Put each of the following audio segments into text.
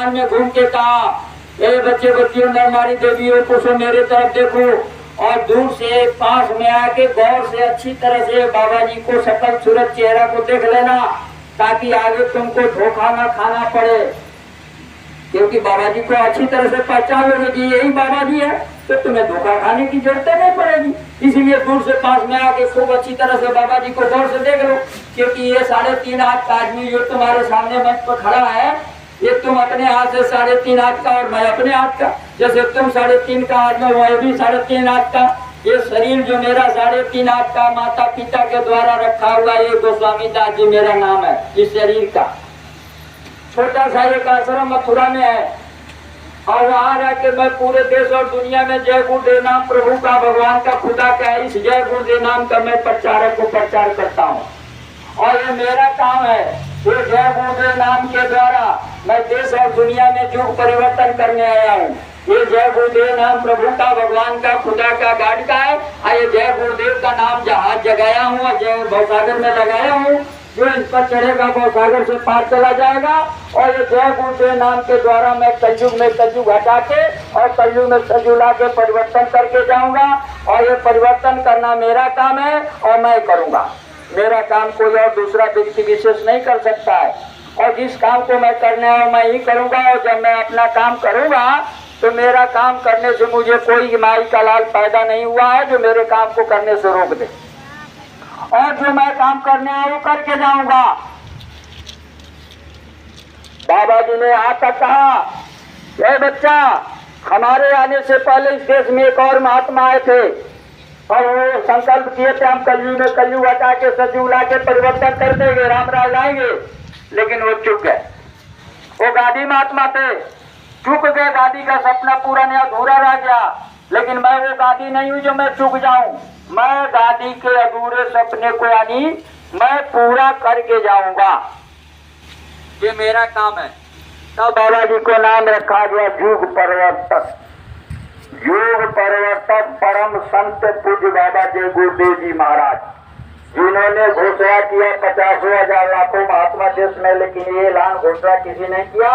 में घूम के कहा, ए बच्चे बच्चियों नरनारी देवियों को मेरे तरफ देखो, और दूर से पास में आके गौर से अच्छी तरह से बाबा जी को सकल सूरत चेहरा को देख लेना, ताकि आगे तुमको धोखा ना खाना पड़े। क्योंकि बाबा जी को अच्छी तरह से पहचान लोगे कि यही बाबा जी है, तो तुम्हें धोखा खाने की जरूरत नहीं पड़ेगी। इसीलिए दूर से पास में आके खूब अच्छी तरह से बाबा जी को गौर से देख लो, क्योंकि ये 3.5 हाथ का आदमी जो तुम्हारे सामने मंच पर खड़ा है, ये तुम अपने हाथ से 3.5 हाथ का और मैं अपने हाथ का, जैसे तुम 3.5 का हाथ में वह भी 3.5 हाथ का। ये शरीर जो मेरा 3.5 हाथ का माता पिता के द्वारा रखा हुआ, ये गोस्वामी दास जी मेरा नाम है। इस शरीर का छोटा सा एक आश्रम मथुरा में है, और वहां रह के मैं पूरे देश और दुनिया में जय गुरुदेव नाम प्रभु का, भगवान का, खुदा का, इस जय गुरुदेव नाम का मैं प्रचारक को प्रचार करता हूँ। और ये मेरा काम है, ये जय गुरुदेव नाम के द्वारा मैं देश और दुनिया में युग परिवर्तन करने आया हूँ। ये जय गुरुदेव नाम प्रभु का, भगवान का, खुदा का, गाड का है। और ये जय गुरुदेव का नाम जहाज जगाया हूँ और जय भवसागर में लगाया हूँ, जो इस पर चढ़ेगा भवसागर से पार चला जाएगा। और ये जय गुरुदेव नाम के द्वारा मैं कलयुग में कलयुग हटा के और कलयुग में सलयुग ला के परिवर्तन करके जाऊंगा। और ये परिवर्तन करना मेरा काम है और मैं करूंगा। मेरा काम कोई और दूसरा व्यक्ति विशेष नहीं कर सकता है, और जिस काम को मैं करने आया मैं ही करूंगा। और जब मैं अपना काम करूंगा तो मेरा काम करने से मुझे कोई माई का लाल पैदा नहीं हुआ है जो मेरे काम को करने से रोक दे। और जो मैं काम करने आया वो करके जाऊंगा। बाबा जी ने आता कहा, ये बच्चा, हमारे आने से पहले इस देश में एक और महात्मा आए थे, और वो संकल्प किए थे हम कलयुग में कलयुग हटा के सतयुग ला के परिवर्तन कर देंगे, राम राज लाएंगे। लेकिन वो चुक गए। वो गादी महात्मा थे, चुक गए। गादी का सपना पूरा नहीं, अधूरा रह गया। लेकिन मैं वो गादी नहीं हूँ जो मैं चुक जाऊं। मैं गादी के अधूरे सपने को यानी मैं पूरा करके जाऊंगा। ये मेरा काम है। तब बाबा जी को नाम रखा गया युग परिवर्तक। युग परिवर्तक परम संत पूज्य बाबा जय गुरुदेव जी महाराज, जिन्होंने घोषणा किया 50,000 लाखों महात्मा देश में, लेकिन ये ऐलान घोषणा किसी ने किया,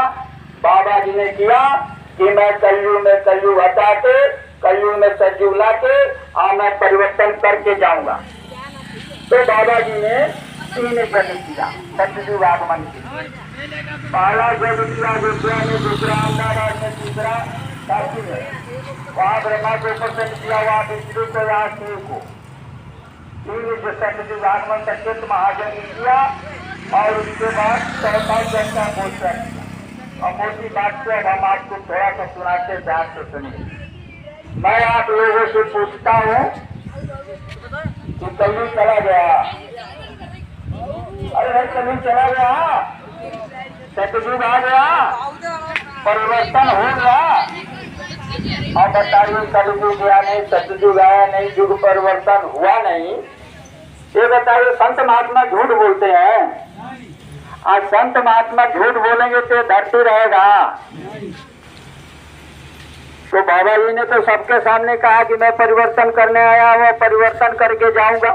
बाबा जी ने किया कि मैं कलयुग में कलयुग हटा के कलयुग में सतयुग ला के मैं परिवर्तन करके जाऊंगा। तो बाबा जी ने 3 जन्म किया सतयुग आगमन की। पहला जन्म किया विद्या ने, दूसरा अहमदाबाद में, तीसरा काशी में। वहाँ ब्रह्मा को प्रसन्न किया, वहाँ विष्णु को, यहाँ शिव को। 3 सतयुग आगमन का चित्त महाजन किया। और उसके बाद 14 जन का घोषणा किया। और मोटी बात से अब हम आपको थोड़ा सा सुनाते, ध्यान से सुनिए। मैं आप लोगों से पूछता हूँ कि कलयुग चला गया? अरे भाई, कलयुग चला गया, सतयुग आ गया, परिवर्तन हो गया। और बताइए, कलयुग गया नहीं, सतयुग आया नहीं, युग परिवर्तन हुआ नहीं। ये बताइए, संत महात्मा झूठ बोलते हैं। आज संत महात्मा झूठ बोलेंगे तो धरती रहेगा। तो बाबा जी ने तो सबके सामने कहा कि मैं परिवर्तन करने आया हूँ, परिवर्तन करके जाऊंगा।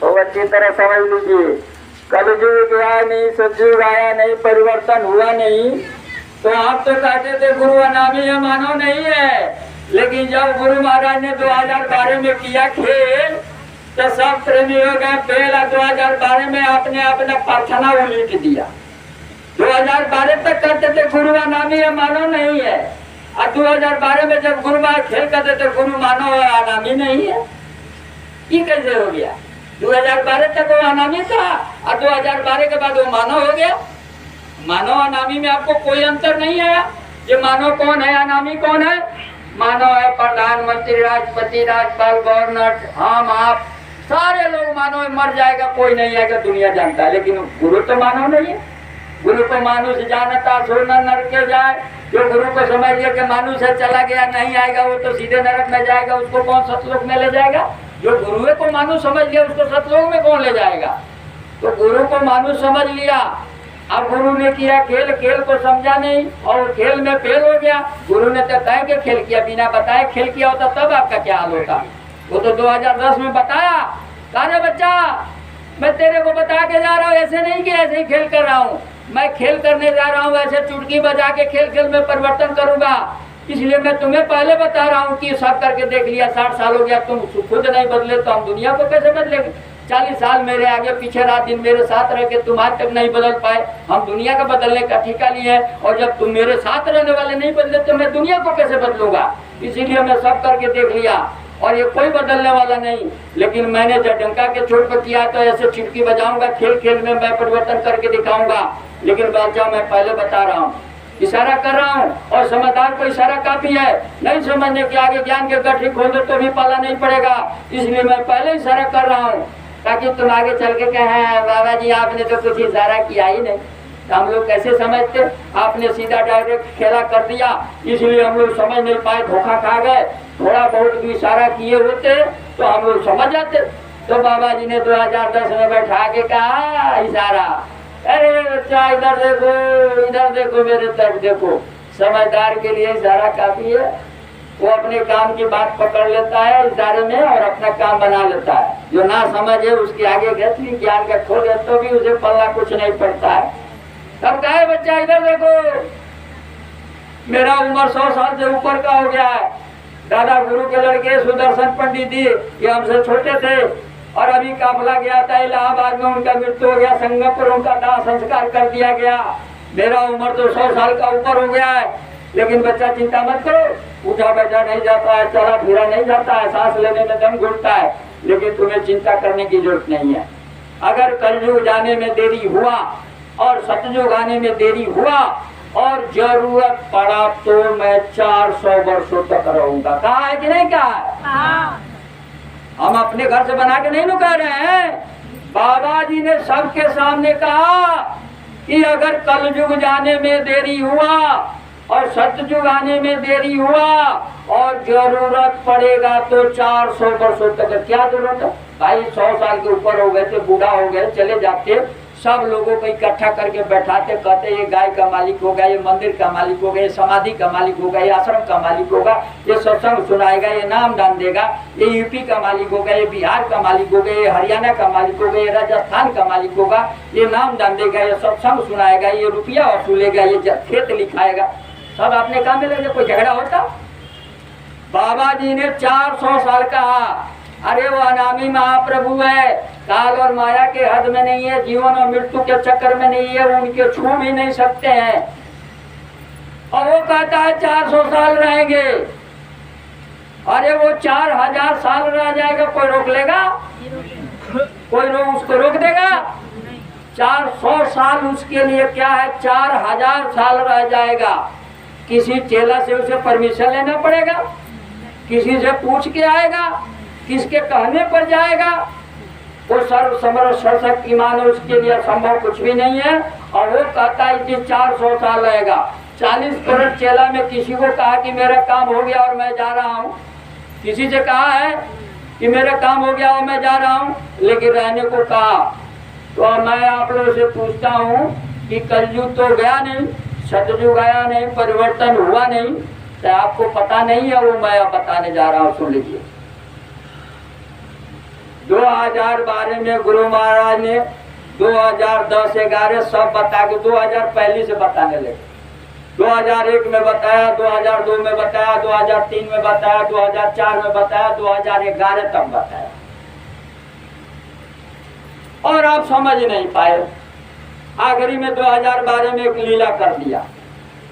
तो अच्छी तरह समझ लीजिए, कलयुग आया नहीं, सतयुग आया नहीं, परिवर्तन हुआ नहीं। तो आप तो कहते थे गुरु अनामी है, मानो नहीं है। लेकिन जब गुरु महाराज ने 2012 में किया खेल, तो सब प्रेमी हो गए फेल। 2012 में आपने अपना प्रार्थना उलीट दिया। 2012 तक करते थे गुरु अनामी है, मानो नहीं है। और 2012 में जब गुरु महाराज खेल करते थे गुरु मानो अनामी नहीं है, ये कैसे हो गया? 2012 तक वो अनामी था और 2012 के बाद वो मानव हो गया। मानव अनामी में आपको कोई अंतर नहीं आया। ये मानव कौन है, अनामी कौन है? मानव है प्रधानमंत्री, राष्ट्रपति, राज्यपाल, गवर्नर, हम आप सारे लोग मानव मर जाएगा, कोई नहीं आएगा, दुनिया जानता है। लेकिन गुरु तो मानव नहीं है। गुरु को मानुष जानता सो न नरक के जाए। जो गुरु को समझ लिया कि मानुष है चला गया, नहीं आएगा, वो तो सीधे नरक में जाएगा, उसको कौन सतलोक में ले जाएगा? जो गुरु को मानुष समझ लिया उसको सतलोक में कौन ले जाएगा? तो गुरु को मानुष समझ लिया। अब गुरु ने किया खेल, खेल को समझा नहीं और खेल में फेल हो गया। गुरु ने तो कह के खेल किया, बिना बताए खेल किया होता तब आपका क्या हाल होता? वो तो 2010 में बताया, कहा बच्चा मैं तेरे को बता के जा रहा हूँ, ऐसे नहीं कि ऐसे ही खेल कर रहा हूँ। मैं खेल करने जा रहा हूँ, ऐसे चुटकी बजा के खेल खेल में परिवर्तन करूंगा। इसलिए मैं तुम्हें पहले बता रहा हूँ कि सब करके देख लिया, 60 साल हो गया, तुम खुद नहीं बदले तो हम दुनिया को कैसे बदलेंगे? 40 साल मेरे आगे पीछे रात दिन मेरे साथ रह के तुम आज तक नहीं बदल पाए, हम दुनिया का बदलने का ठेका लिए हैं। और जब तुम मेरे साथ रहने वाले नहीं बदले तो मैं दुनिया को कैसे बदलूंगा? इसीलिए मैं सब करके देख लिया और ये कोई बदलने वाला नहीं। लेकिन मैंने जब डंका के चोट पर किया तो ऐसे चिटकी बजाऊंगा, खेल खेल में मैं परिवर्तन करके दिखाऊंगा। लेकिन बच्चा मैं पहले बता रहा हूँ, इशारा कर रहा हूँ, और समझदार को इशारा काफी है। नहीं समझने के आगे ज्ञान के गठरी खोल दो तो भी पाला नहीं पड़ेगा। इसलिए मैं पहले इशारा कर रहा हूँ ताकि तुम आगे चल के कहें बाबा जी आपने तो कुछ इशारा किया ही नहीं। तो हम लोग कैसे समझते? आपने सीधा डायरेक्ट खेला कर दिया, इसलिए हम लोग समझ नहीं पाए, धोखा खा गए। थोड़ा बहुत भी इशारा किए होते तो हम लोग समझ जाते। तो बाबा जी ने 2010 में बैठा के कहा इशारा, अरे बच्चा इधर देखो मेरे तरफ देखो। समझदार के लिए इशारा काफी है। वो अपने काम की बात पकड़ लेता है इशारे में और अपना काम बना लेता है। जो ना समझे उसके आगे गति ज्ञान का खोल है तो भी उसे पल्ला कुछ नहीं पड़ता है। तब कहे बच्चा इधर देखो, मेरा उम्र 100 साल से ऊपर का हो गया है। दादा गुरु के लड़के सुदर्शन पंडित जी ये हमसे छोटे थे और अभी काफला गया था इलाहाबाद में, उनका मृत्यु हो गया, संगम पर उनका दाह संस्कार कर दिया गया। मेरा उम्र तो 100 साल का ऊपर हो गया है। लेकिन बच्चा चिंता मत करो, उठा बैठा नहीं जाता है, चला फिरा नहीं जाता है, सांस लेने में दम घुटता है। लेकिन तुम्हें चिंता करने की जरूरत नहीं है। अगर कलयुग जाने में देरी हुआ और सतयुग आने में देरी हुआ और जरूरत पड़ा तो मैं 400 वर्षों तक रहूंगा। कहा है कि नहीं कहा है? हम अपने घर से बना के नहीं लुका रहे हैं। बाबा जी ने सबके सामने कहा कि अगर कलयुग जाने में देरी हुआ और सतयुग आने में देरी हुआ और जरूरत पड़ेगा तो 400 वर्षों तक। क्या जरूरत है भाई? 100 साल के ऊपर हो गए थे, बूढ़ा हो गए, चले जाते, सब लोगों को इकट्ठा करके बैठाते, कहते ये गाय का मालिक होगा, ये मंदिर का मालिक होगा, ये समाधि का मालिक होगा, ये आश्रम का मालिक होगा, ये सत्संग सुनाएगा, ये नाम दान देगा, ये यूपी का मालिक होगा, ये बिहार का मालिक होगा, ये हरियाणा का मालिक होगा, ये राजस्थान का मालिक होगा, ये नाम दान देगा, ये सत्संग सुनाएगा, ये रुपया वसूलेगा, ये खेत लिखाएगा। सब अपने काम में लगे, कोई झगड़ा होता? बाबा जी ने 400 साल कहा। अरे वो अनामी महाप्रभु है, काल और माया के हद में नहीं है, जीवन और मृत्यु के चक्कर में नहीं है, वो उनके छू भी नहीं सकते हैं। और वो कहता है 400 साल रहेंगे। अरे वो 4000 साल रह जाएगा, कोई रोक लेगा? कोई उसको रोक देगा? 400 साल उसके लिए क्या है, 4000 साल रह जाएगा। किसी चेला से उसे परमिशन लेना पड़ेगा, किसी से पूछ के आएगा, किसके कहने पर जाएगा? वो सर्व समर्थ सर्वशक्तिमान, उसके लिए संभव कुछ भी नहीं है। और वो कहता है कि 400 साल रहेगा। 40 करोड़ चेला में किसी को कहा कि मेरा काम हो गया और मैं जा रहा हूँ? किसी से कहा है कि मेरा काम हो गया और मैं जा रहा हूँ? लेकिन रहने को कहा। तो मैं आप लोगों से पूछता हूँ कि कलयुग तो गया नहीं, सतयुग आया नहीं, परिवर्तन हुआ नहीं, तो आपको पता नहीं है? वो मैं अब बताने जा रहा हूँ, सुन लीजिए। 2012 में गुरु महाराज ने 2010-11 सब बता के 2000 पहले से बताने लगे। 2001 में बताया, 2002 में बताया, 2003 में बताया, 2004 में बताया, 2011 तक बताया। और आप समझ नहीं पाए। आखिरी में 2012 में एक लीला कर दिया,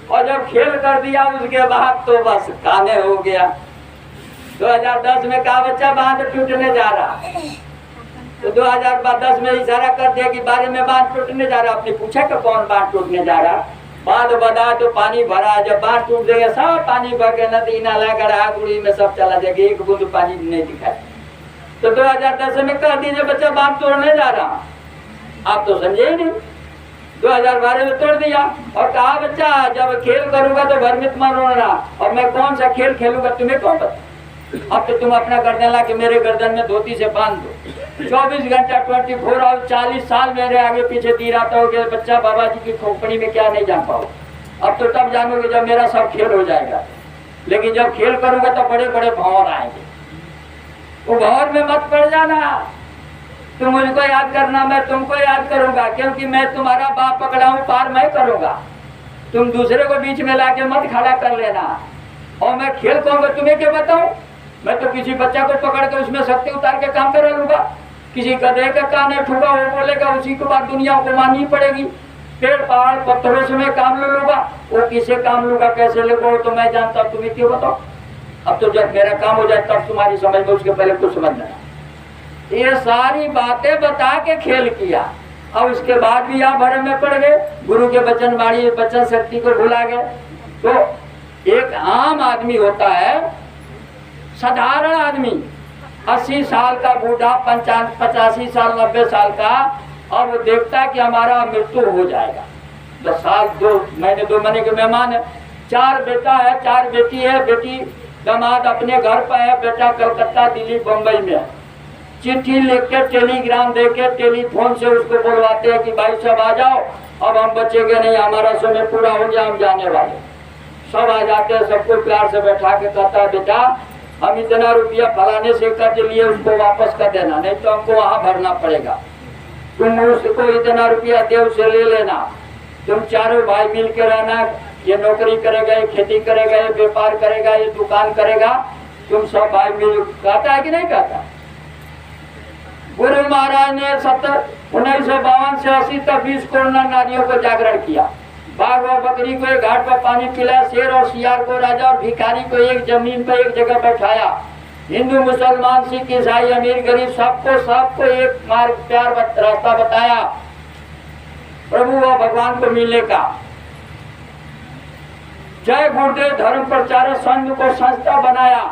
और जब खेल कर दिया उसके बाद तो बस काने हो गया। 2010 में कहा बच्चा बांध टूटने जा रहा, तो 2010 में इशारा कर दिया कि 12 में बांध टूटने जा रहा। आपने पूछा कि कौन बांध टूटने जा रहा? बांध बना तो पानी भरा, जब बांध टूट जाएगा सब पानी बह के नदी नाला गढ़ा गुड़ी में सब चला जाएगा, एक बूंद पानी नहीं दिखाई। तो 2010 में कह दीजिए बच्चा बांध तोड़ने जा रहा, आप तो समझे ही नहीं। 2012 में तोड़ दिया और कहा बच्चा जब खेल करूंगा तो भ्रमित मत होना, और मैं कौन सा खेल खेलूंगा तुम्हें कौन पता? अब तो तुम अपना गर्दन ला के मेरे गर्दन में धोती से बांध दो। 24 घंटा 24 आवर 40 साल मेरे आगे पीछे दी रहता हो कि बच्चा बाबा जी की खोपड़ी में क्या नहीं जान पाओ। अब तो तब जानोगे जब मेरा सब खेल हो जाएगा। लेकिन जब खेल करूंगा तो बड़े बड़े भंवर आएंगे, वो भंवर में मत पड़ जाना। तुम मुझको याद करना, मैं तुमको याद करूंगा, क्योंकि मैं तुम्हारा बाप पकड़ा हूँ, पार मैं करूंगा। तुम दूसरे को बीच में लाके मत खड़ा कर लेना। और मैं खेल कहूंगा, तुम्हें क्या बताऊं? मैं तो किसी बच्चा को पकड़ के उसमें शक्ति उतार के काम करा लूंगा। किसी गधे का कान ठूंगा, वो बोलेगा, उसी के बाद दुनिया को माननी पड़ेगी। पेड़ पहाड़ पत्थरों से मैं काम ले लूंगा, वो किसे काम लूंगा, कैसे लेगा, तो मैं जानता हूँ, तुम्हें क्यों बताओ? अब तो जब मेरा काम हो जाए तब तुम्हारी समझ में, उसके पहले कुछ समझना। ये सारी बातें बता के खेल किया, और उसके बाद भी यहाँ भरम में पड़ गए, गुरु के वचन वाणी वचन शक्ति को भुला गए। तो एक आम आदमी होता है, साधारण आदमी, 80 साल का बूढ़ा, 85 साल 90 साल का, और वो देखता है कि हमारा मृत्यु हो जाएगा। 10 साल 2 महीने के मेहमान है, 4 बेटा है, 4 बेटी है। बेटी दामाद अपने घर पर है, बेटा कलकत्ता दिल्ली बम्बई में है। चिट्ठी लिख के टेलीग्राम दे के टेलीफोन से उसको बोलवाते हैं कि भाई सब आ जाओ, अब हम बचेंगे नहीं, हमारा समय पूरा हो गया, हम जाने वाले। सब आ जाते हैं, सबको प्यार से बैठा के कहता है, बेटा हम इतना रुपया फलाने से कर्ज लिए, उसको वापस कर देना, नहीं तो हमको वहाँ भरना पड़ेगा। तुम उसको इतना रुपया दे, उसे ले लेना। तुम चारों भाई मिल के रहना, ये नौकरी करेगा, ये खेती करेगा, ये व्यापार करेगा, ये दुकान करेगा, तुम सब भाई मिल। कहता है कि नहीं कहता? गुरु महाराज ने 1952 से 80 तक 20 करोड़ नारियों को जागरण किया। बाघ और बकरी को एक घाट पर पानी पिलाया, शेर और सियार को राजा और भिखारी को एक जमीन पर एक जगह बैठाया। हिंदू मुसलमान सिख ईसाई अमीर गरीब सबको एक मार्ग प्यार रास्ता बताया प्रभु और भगवान को मिलने का। जय गुरुदेव धर्म प्रचारक संघ को संस्था बनाया,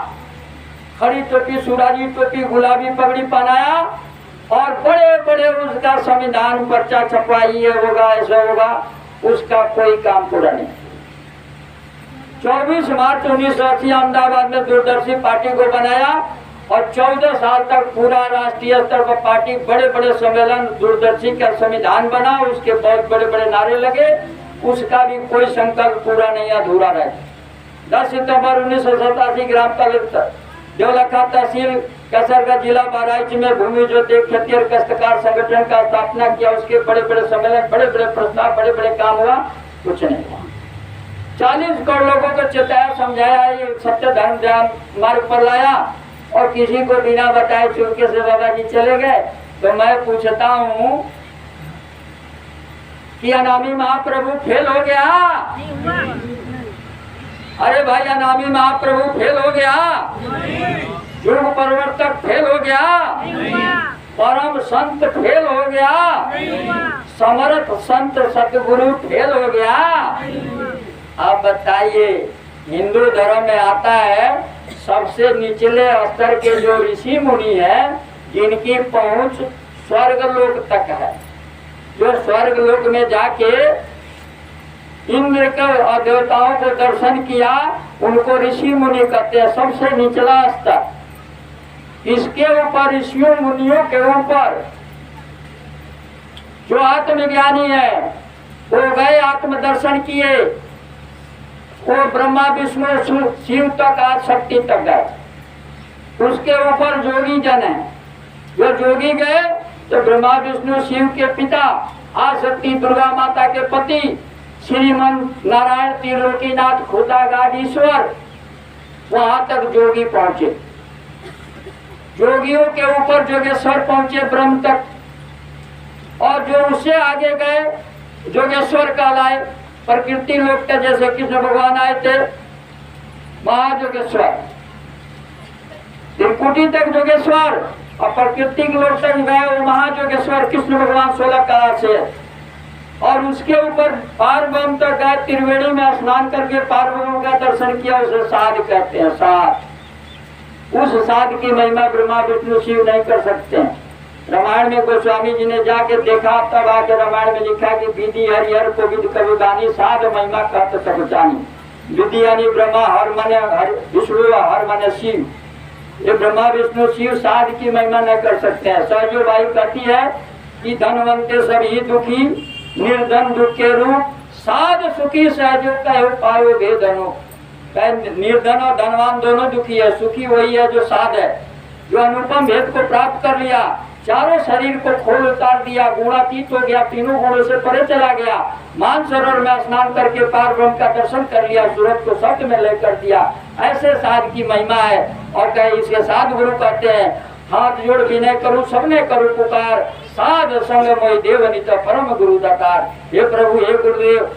खड़ी टोपी सुराजी टोपी गुलाबी पगड़ी पहनाया, और बड़े बड़े उसका संविधान पर्चा छपवा, ये होगा ऐसा होगा, उसका कोई काम पूरा नहीं। 24 मार्च 1980 अहमदाबाद में दूरदर्शी पार्टी को बनाया, और 14 साल तक पूरा राष्ट्रीय स्तर पर पार्टी, बड़े बड़े सम्मेलन, दूरदर्शी का संविधान बना, उसके बहुत बड़े बड़े नारे लगे, उसका भी कोई संकल्प पूरा नहीं, अधूरा रहे। 10 सितंबर 1987 ग्राम पंचायत देवलखा तहसील कसरगंज जिला बहराइच में भूमि ज्योति खेतिहर काश्तकार संगठन का स्थापना किया। उसके बड़े बड़े सम्मेलन, बड़े बड़े प्रस्ताव, बड़े बड़े काम हुआ, कुछ नहीं हुआ। 40 करोड़ लोगों को चेताया, समझाया, ये सत्य धर्म ध्यान मार्ग पर लाया, और किसी को बिना बताए चुपके से बाबा जी चले गए। तो मैं पूछता हूँ कि अनामी महाप्रभु फेल हो गया? अरे भाई, अनामी महाप्रभु फेल हो गया? युग परिवर्तक फेल हो गया? परम संत फेल हो गया? समर्थ संत सतगुरु फेल हो गया? अब बताइए, हिंदू धर्म में आता है सबसे निचले स्तर के जो ऋषि मुनि है, जिनकी पहुंच स्वर्ग लोक तक है, जो स्वर्ग लोक में जाके इंद्र के और देवताओं को दर्शन किया, उनको ऋषि मुनि कहते हैं, सबसे निचला स्तर। इसके ऊपर ऋषियों मुनियों के ऊपर जो आत्मज्ञानी है, वो गए आत्मदर्शन किए, वो ब्रह्मा विष्णु शिव तक आज शक्ति तक गए। उसके ऊपर जोगी जन है, जो जोगी गए तो ब्रह्मा विष्णु शिव के पिता, आज शक्ति दुर्गा माता के पति, श्रीमन नारायण त्रिलोकीनाथ खुदागाद ईश्वर, वहां तक जोगी पहुंचे। जोगियों के ऊपर जोगेश्वर पहुंचे ब्रह्म तक, और जो उससे आगे गए जोगेश्वर कहलाए। प्रकृति लोक के जैसे कृष्ण भगवान आए थे, महाजोगेश्वर, त्रिकुटी तक जोगेश्वर, और प्रकृति लोक तक गए वो महाजोगेश्वर कृष्ण भगवान 16 कला से। और उसके ऊपर पारब्रह्म तक गए, त्रिवेणी में स्नान करके पारब्रह्म का दर्शन किया, उसे साध कहते हैं, साध। उस साध की महिमा ब्रह्मा विष्णु शिव नहीं कर सकते हैं। रामायण में गोस्वामी जी ने जाके देखा, तब आके रामायण में लिखा कि विधि हरिहर को विद कविगानी, साध महिमा कहते सब जानी। विधि यानी ब्रह्मा, हर मने विष्णु, हर मने शिव। ये ब्रह्मा विष्णु शिव साध की महिमा नहीं कर सकते हैं। सहजो भाई कहती है कि धनवंते सभी दुखी, निर्धन दुख के रूप, साध सुखी सहजो कहो पायो भेदनो। निर्धन और धनवान दोनों दुखी है, सुखी वही है जो साध है, जो अनुपम भेद को प्राप्त कर लिया। चारों शरीर को खोल उतार दिया, गुणातीत हो गया, तीनों गुणों से परे चला गया। मानसरोवर में स्नान करके पार ब्रह्म का दर्शन कर लिया, सूरज को शब्द में लेकर दिया। ऐसे साध की महिमा है। और कहे इसके साध गुरु कहते हैं, हाथ जोड़ विनय करूं सबने करूं पुकार, साध संग मोहि देव नित परम गुरु दातार। हे प्रभु, हे गुरुदेव,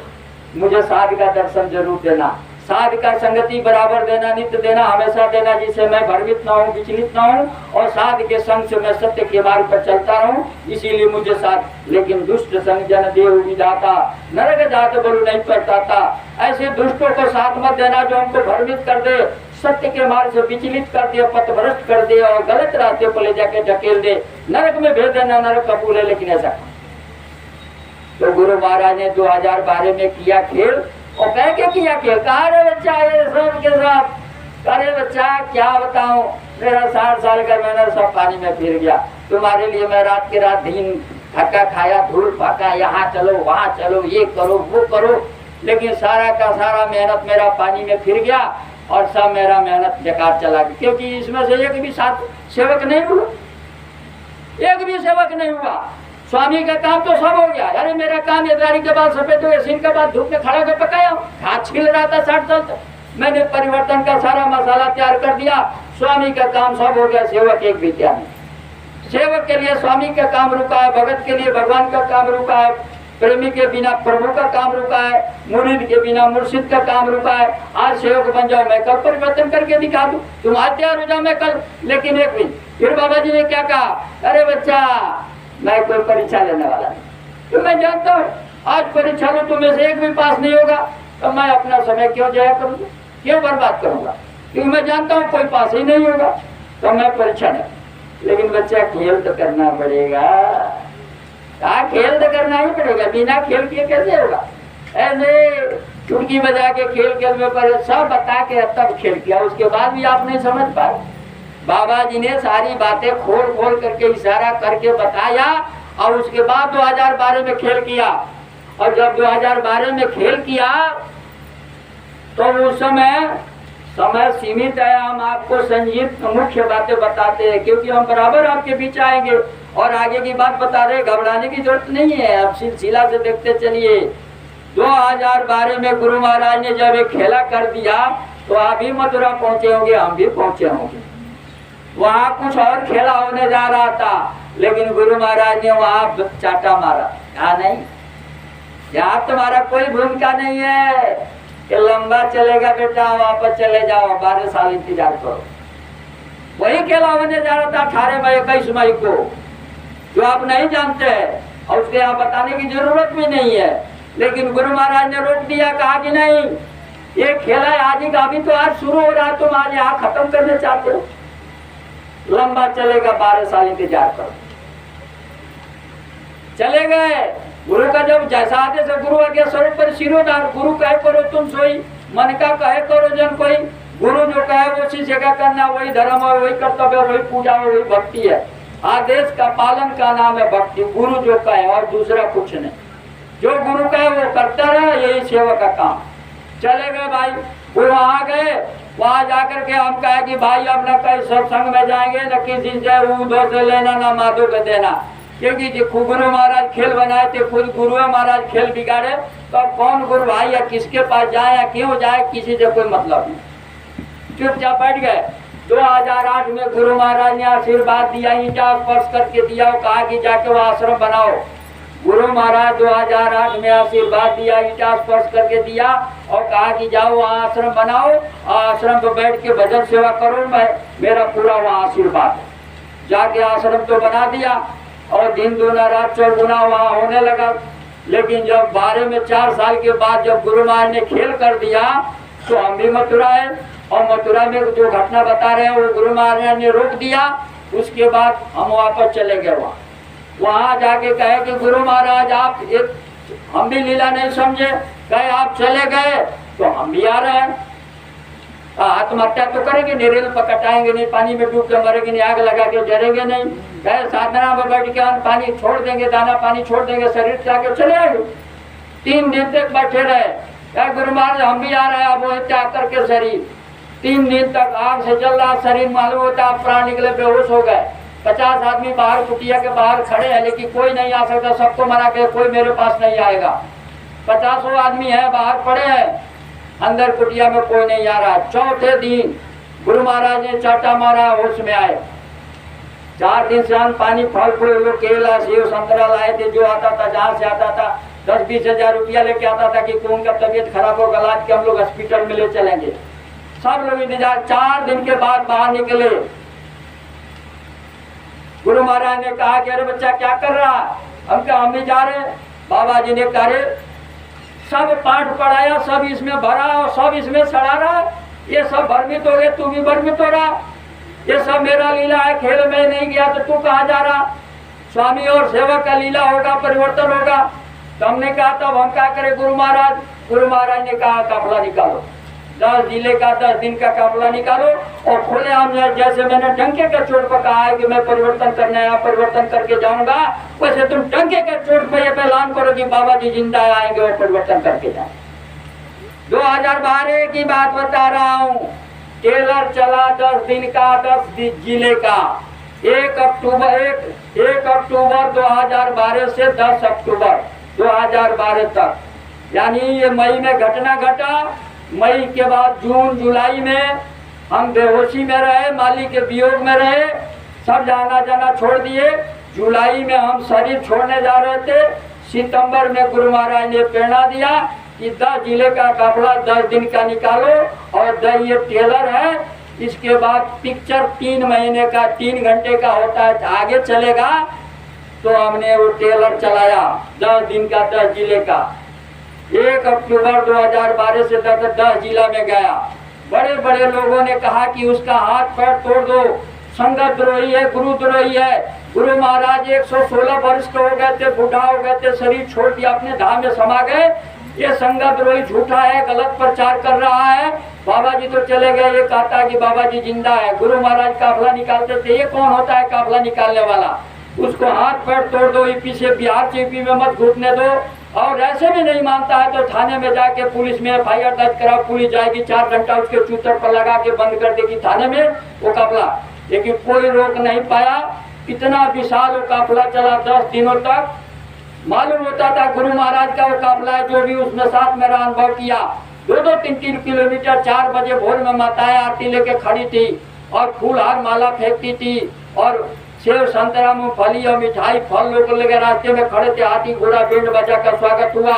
मुझे साध का दर्शन जरूर देना, साध का संगति बराबर देना, नित्य देना, हमेशा देना, जिससे मैं भ्रमित ना हूँ, विचलित ना हूँ और साध के संग से मैं सत्य के मार्ग पर चलता रहूं। इसीलिए मुझे साध। लेकिन दुष्ट संग जन देव विधाता, नरक जात बलु नहीं पहचाता। ऐसे दुष्टों को साथ मत देना जो हमको भ्रमित कर दे, सत्य के मार्ग से विचलित कर दे, पथभ्रष्ट कर दे और गलत रास्ते पर ले जाके ढकेल दे, नरक में भेज देना। नरक कबूल है, लेकिन ऐसा तो गुरु महाराज ने 2012 में किया खेल। और कह के किया खेल, कहा रे बच्चा ये सब के साथ, अरे बच्चा क्या बताऊं, मेरा 60 साल का मैंने सब पानी में फिर गया। तुम्हारे लिए मैं रात के रात दिन थका खाया, धूल फाका, यहाँ चलो वहाँ चलो, ये करो वो करो, लेकिन सारा का सारा मेहनत मेरा पानी में फिर गया और सब मेरा मेहनत बेकार चला गया। क्योंकि इसमें से एक भी साथ सेवक नहीं हुआ, एक भी सेवक नहीं हुआ। स्वामी का काम तो सब हो गया। अरे मेरा काम इधरारी के बाद सफेद हो गया, सिर के बाद धूप में खड़ा कर पकाया, हाथ छिल रहा था 60 साल तक। मैंने परिवर्तन का सारा मसाला तैयार कर दिया, स्वामी का काम सब हो गया, सेवक एक भी क्या नहीं। सेवक के लिए स्वामी का काम रुका है, भगत के लिए भगवान का काम रुका है, प्रेमी के बिना प्रभु का काम रुका है, मुरीद के बिना मुर्शिद का काम रुका है। आज सेवक बन जाओ, मैं कल परिवर्तन करके दिखा दूं, तुम आज तैयार हो जाओ, मैं कल। लेकिन एक दिन फिर बाबा जी ने क्या कहा, अरे बच्चा मैं कोई परीक्षा लेने वाला नहीं, तो मैं जानता हूँ आज परीक्षा लो तुम्हें से एक भी पास नहीं होगा, तो मैं अपना समय क्यों जाया करूँगा, क्यों बर्बाद करूँगा, क्योंकि मैं जानता हूँ कोई पास ही नहीं होगा, तो मैं परीक्षा नहीं। लेकिन बच्चा खेल तो करना पड़ेगा, खेल तो करना ही पड़ेगा, बिना खेल के कैसे होगा। ऐसे चुटकी बजा के खेल में पर सब बता के तब खेल किया, उसके बाद भी आप नहीं समझ पाए। बाबा जी ने सारी बातें खोल खोल करके इशारा करके बताया और उसके बाद 2012 में खेल किया। और जब 2012 में खेल किया तो उस समय सीमित है, हम आपको संक्षिप्त मुख्य बातें बताते हैं, क्योंकि हम बराबर आपके बीच आएंगे और आगे की बात बता रहे, घबराने की जरूरत नहीं है। अब सिलसिला से देखते चलिए। 2012 में गुरु महाराज ने जब एक खेला कर दिया तो आप भी मथुरा पहुंचे होंगे, हम भी पहुंचे होंगे। वहाँ कुछ और खेला होने जा रहा था, लेकिन गुरु महाराज ने वहाँ चाटा मारा। कहा नहीं, यहाँ तुम्हारा कोई भूमिका नहीं है कि लंबा चलेगा बेटा, वापस चले जाओ, 12 साल इंतजार करो। वही खेला होने जा रहा था 18 मई 21 मई को, जो आप नहीं जानते हैं और उसके यहाँ बताने की जरूरत भी नहीं है। लेकिन गुरु महाराज ने रोक दिया, कहा कि नहीं ये खेला है आज ही का, अभी तो आज शुरू हो रहा है, तुम आज यहाँ खत्म करने चाहते हो, लंबा चलेगा, 12 साल इंतजार करो। चले गए। गुरु का जब जैसा आदेश है, गुरु आज्ञा स्वरूप पर शिरोधार, गुरु कहे करो तुम सोई, मन का कहे करो जन कोई। गुरु जो कहे वो शिष्य का करना, वही धर्म है, वही कर्तव्य है, वही पूजा है, वही भक्ति है। आदेश का पालन का नाम है भक्ति। गुरु जो कहे और दूसरा कुछ नहीं, जो गुरु कहे वो करता रहे, यही सेवा का काम। चले गए भाई, वो वहां गए, वहां जाकर के हम कहे कि भाई अब न कहीं सत्संग में जाएंगे, न किसी से ऊँधो से लेना, न माधो को देना, क्योंकि गुरु महाराज खेल बनाए थे, खुद गुरु महाराज खेल बिगाड़े, तो कौन गुरु भाई या किसके पास जाए या क्यों जाए, किसी से कोई मतलब नहीं। चुपचाप बैठ गए। 2008 में गुरु महाराज ने आशीर्वाद दिया, ईंटा स्पर्श करके दिया और कहा कि जाके वो आश्रम बनाओ। गुरु महाराज 2008 में आशीर्वाद दिया, ईंटा स्पर्श करके दिया और कहा कि जाओ वहाँ आश्रम बनाओ, आश्रम पर बैठ के भजन सेवा करो, मेरा पूरा वहाँ आशीर्वाद है। जाके आश्रम तो बना दिया और दिन दूना रात चौगुना वहाँ होने लगा। लेकिन जब 12 में 4 साल के बाद जब गुरु महाराज ने खेल कर दिया तो हम भी मथुरा है, और मथुरा में जो घटना बता रहे हैं वो गुरु महाराज ने रोक दिया। उसके बाद हम वापस चले गए। वहाँ जाके कहे कि गुरु महाराज आप एक, हम भी लीला नहीं समझे, कहे आप चले गए तो हम भी आ रहे हैं। आत्महत्या तो करेंगे नहीं, रेल पकटाएंगे नहीं, पानी में डूब के मरेंगे नहीं, आग लगा के जरेंगे नहीं, कहे साधना में बैठ के हम पानी छोड़ देंगे, दाना पानी छोड़ देंगे, शरीर से आके चले आएंगे। 3 दिन तक बैठे रहे, कहे गुरु महाराज हम भी आ रहे हैं। अब वो त्याग करके शरीर 3 दिन तक आग से जल रहा शरीर, मालूम होता प्राण निकले, बेहोश हो गए। 50 आदमी बाहर कुटिया के बाहर खड़े हैं, लेकिन कोई नहीं आ सकता, सबको मना के कोई मेरे पास नहीं आएगा। 50 आदमी है बाहर पड़े हैं, अंदर कुटिया में कोई नहीं आ रहा। चौथे दिन गुरु महाराज ने चाटा मारा, होश में आए। 4 दिन से हम पानी फल फूल लोग केला सेव संतरा लाए थे, जो आता था जहाँ से आता था 10-20 हजार रुपया लेके आता था कि उनका तबीयत खराब होगा, इलाज के हम लोग हॉस्पिटल में ले चलेंगे। सब लोग इंतजार। 4 दिन के बाद बाहर निकले। गुरु महाराज ने कहा कि अरे बच्चा क्या कर रहा है? हम क्या हम भी जा रहे। बाबा जी ने कहा सब पाठ पढ़ाया, सब इसमें भरा और सब इसमें सड़ा रहा, ये सब भ्रमित हो गए, तू भी भ्रमित हो रहा। ये सब मेरा लीला है, खेल में नहीं गया तो तू कहाँ जा रहा? स्वामी और सेवक का लीला होगा, परिवर्तन होगा। तो हमने कहा तब हम क्या करें गुरु महाराज? गुरु महाराज ने कहा काफला निकालो, 10 जिले का 10 दिन का काफला निकालो और खोले आम। जैसे मैंने डंके के चोट पर कहा है कि मैं परिवर्तन करने आया, परिवर्तन करके जाऊंगा, वैसे तुम डंके के चोट पर यह ऐलान करो कि बाबा जी जिंदा आएंगे और परिवर्तन करके जाएंगे। 2012 की बात बता रहा हूँ। टेलर चला 10 दिन का, 10 जिले का। 1 अक्टूबर 2012 से 10 अक्टूबर 2012 तक, यानी ये मई में घटना घटा। मई के बाद जून जुलाई में हम बेहोशी में रहे, माली के वियोग में रहे, सब जाना जाना छोड़ दिए। जुलाई में हम शरीर छोड़ने जा रहे थे। सितंबर में गुरु महाराज ने प्रेरणा दिया कि 10 जिले का काफला 10 दिन का निकालो और ये टेलर है। इसके बाद पिक्चर 3 महीने का 3 घंटे का होता है, आगे चलेगा। तो हमने वो टेलर चलाया 10 दिन का 10 जिले का। 1 अक्टूबर 2012 से 10 जिला में गया। बड़े बड़े लोगों ने कहा कि उसका हाथ पैर तोड़ दो, संगत द्रोही है, गुरु द्रोही है। गुरु महाराज 116 वर्ष के हो गए थे, बूढ़ा हो गए थे, शरीर छोड़ दिया, अपने धाम में समा गए। ये संगत द्रोही झूठा है, गलत प्रचार कर रहा है। बाबा जी तो चले गए, ये कहता कि बाबा जी जिंदा है। गुरु महाराज काफला निकालते थे। ये कौन होता है काफला निकालने वाला? उसको हाथ पैर तोड़ दो, ईपी से बिहार से यूपी में मत घुटने दो। और ऐसे भी नहीं मानता है तो थाने में जाके पुलिस में FIR दर्ज कराओ। पुलिस जाएगी, 4 घंटा उसके चूतर पर लगा के बंद कर देगी थाने में वो काफला, लेकिन कोई रोक नहीं पाया। इतना विशाल वो काफला चला 10 दिनों तक। मालूम होता था गुरु महाराज का वो काफला है, जो भी उसमें साथ मेरा अनुभव किया। 2-2, 3-3 किलोमीटर 4 बजे भोर में माताएं आरती लेके खड़ी थी और फूल हार माला फेंकती थी और सेव संतरा मूंगफली और मिठाई फल लोग लेकर रास्ते में खड़े थे। हाथी घोड़ा बैंड बजा कर स्वागत हुआ।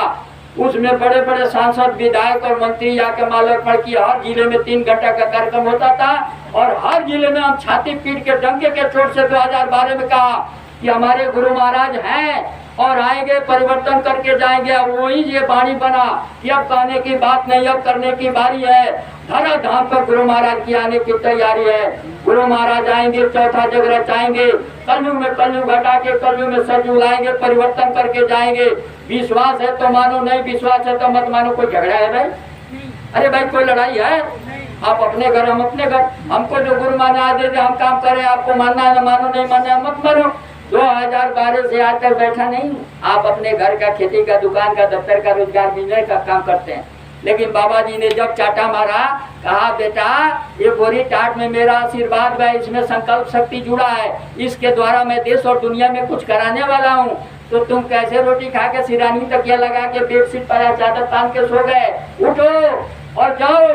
उसमें बड़े बड़े सांसद, विधायक और मंत्री आके माल्यार्पण किया। हर जिले में 3 घंटा का कार्यक्रम होता था और हर जिले में हम छाती पीट के डंके के चोट से 2012 में कहा कि हमारे गुरु महाराज हैं और आएंगे, परिवर्तन करके जाएंगे। अब वही ये वाणी बना कि अब कहने की बात नहीं, अब करने की बारी है। धरा धाम पर गुरु महाराज की आने की तैयारी है। गुरु महाराज आएंगे, चौथा जग रचाएंगे, कलयुग में कलयुग हटा के कलयुग में सलयुग लाएंगे, परिवर्तन करके जाएंगे। विश्वास है तो मानो, नहीं विश्वास है तो मत मानो। कोई झगड़ा है भाई? अरे भाई कोई लड़ाई है? आप अपने घर, हम अपने घर। हमको जो गुरु महाराज दे दे हम काम करें, आपको मानना है मानो, नहीं मानना है मत मानो। 2012 से आज तक बैठा नहीं। आप अपने घर का, खेती का, दुकान का, दफ्तर का, रोजगार बिजनेस का काम करते हैं। लेकिन बाबा जी ने जब चाटा मारा, कहा बेटा ये गोरी टाट में मेरा आशीर्वाद है, इसमें संकल्प शक्ति जुड़ा है, इसके द्वारा मैं देश और दुनिया में कुछ कराने वाला हूँ। तो तुम कैसे रोटी खा के सिरानी तकिया लगा के बेडशीट पर चादर तान के सो गए? उठो और जाओ।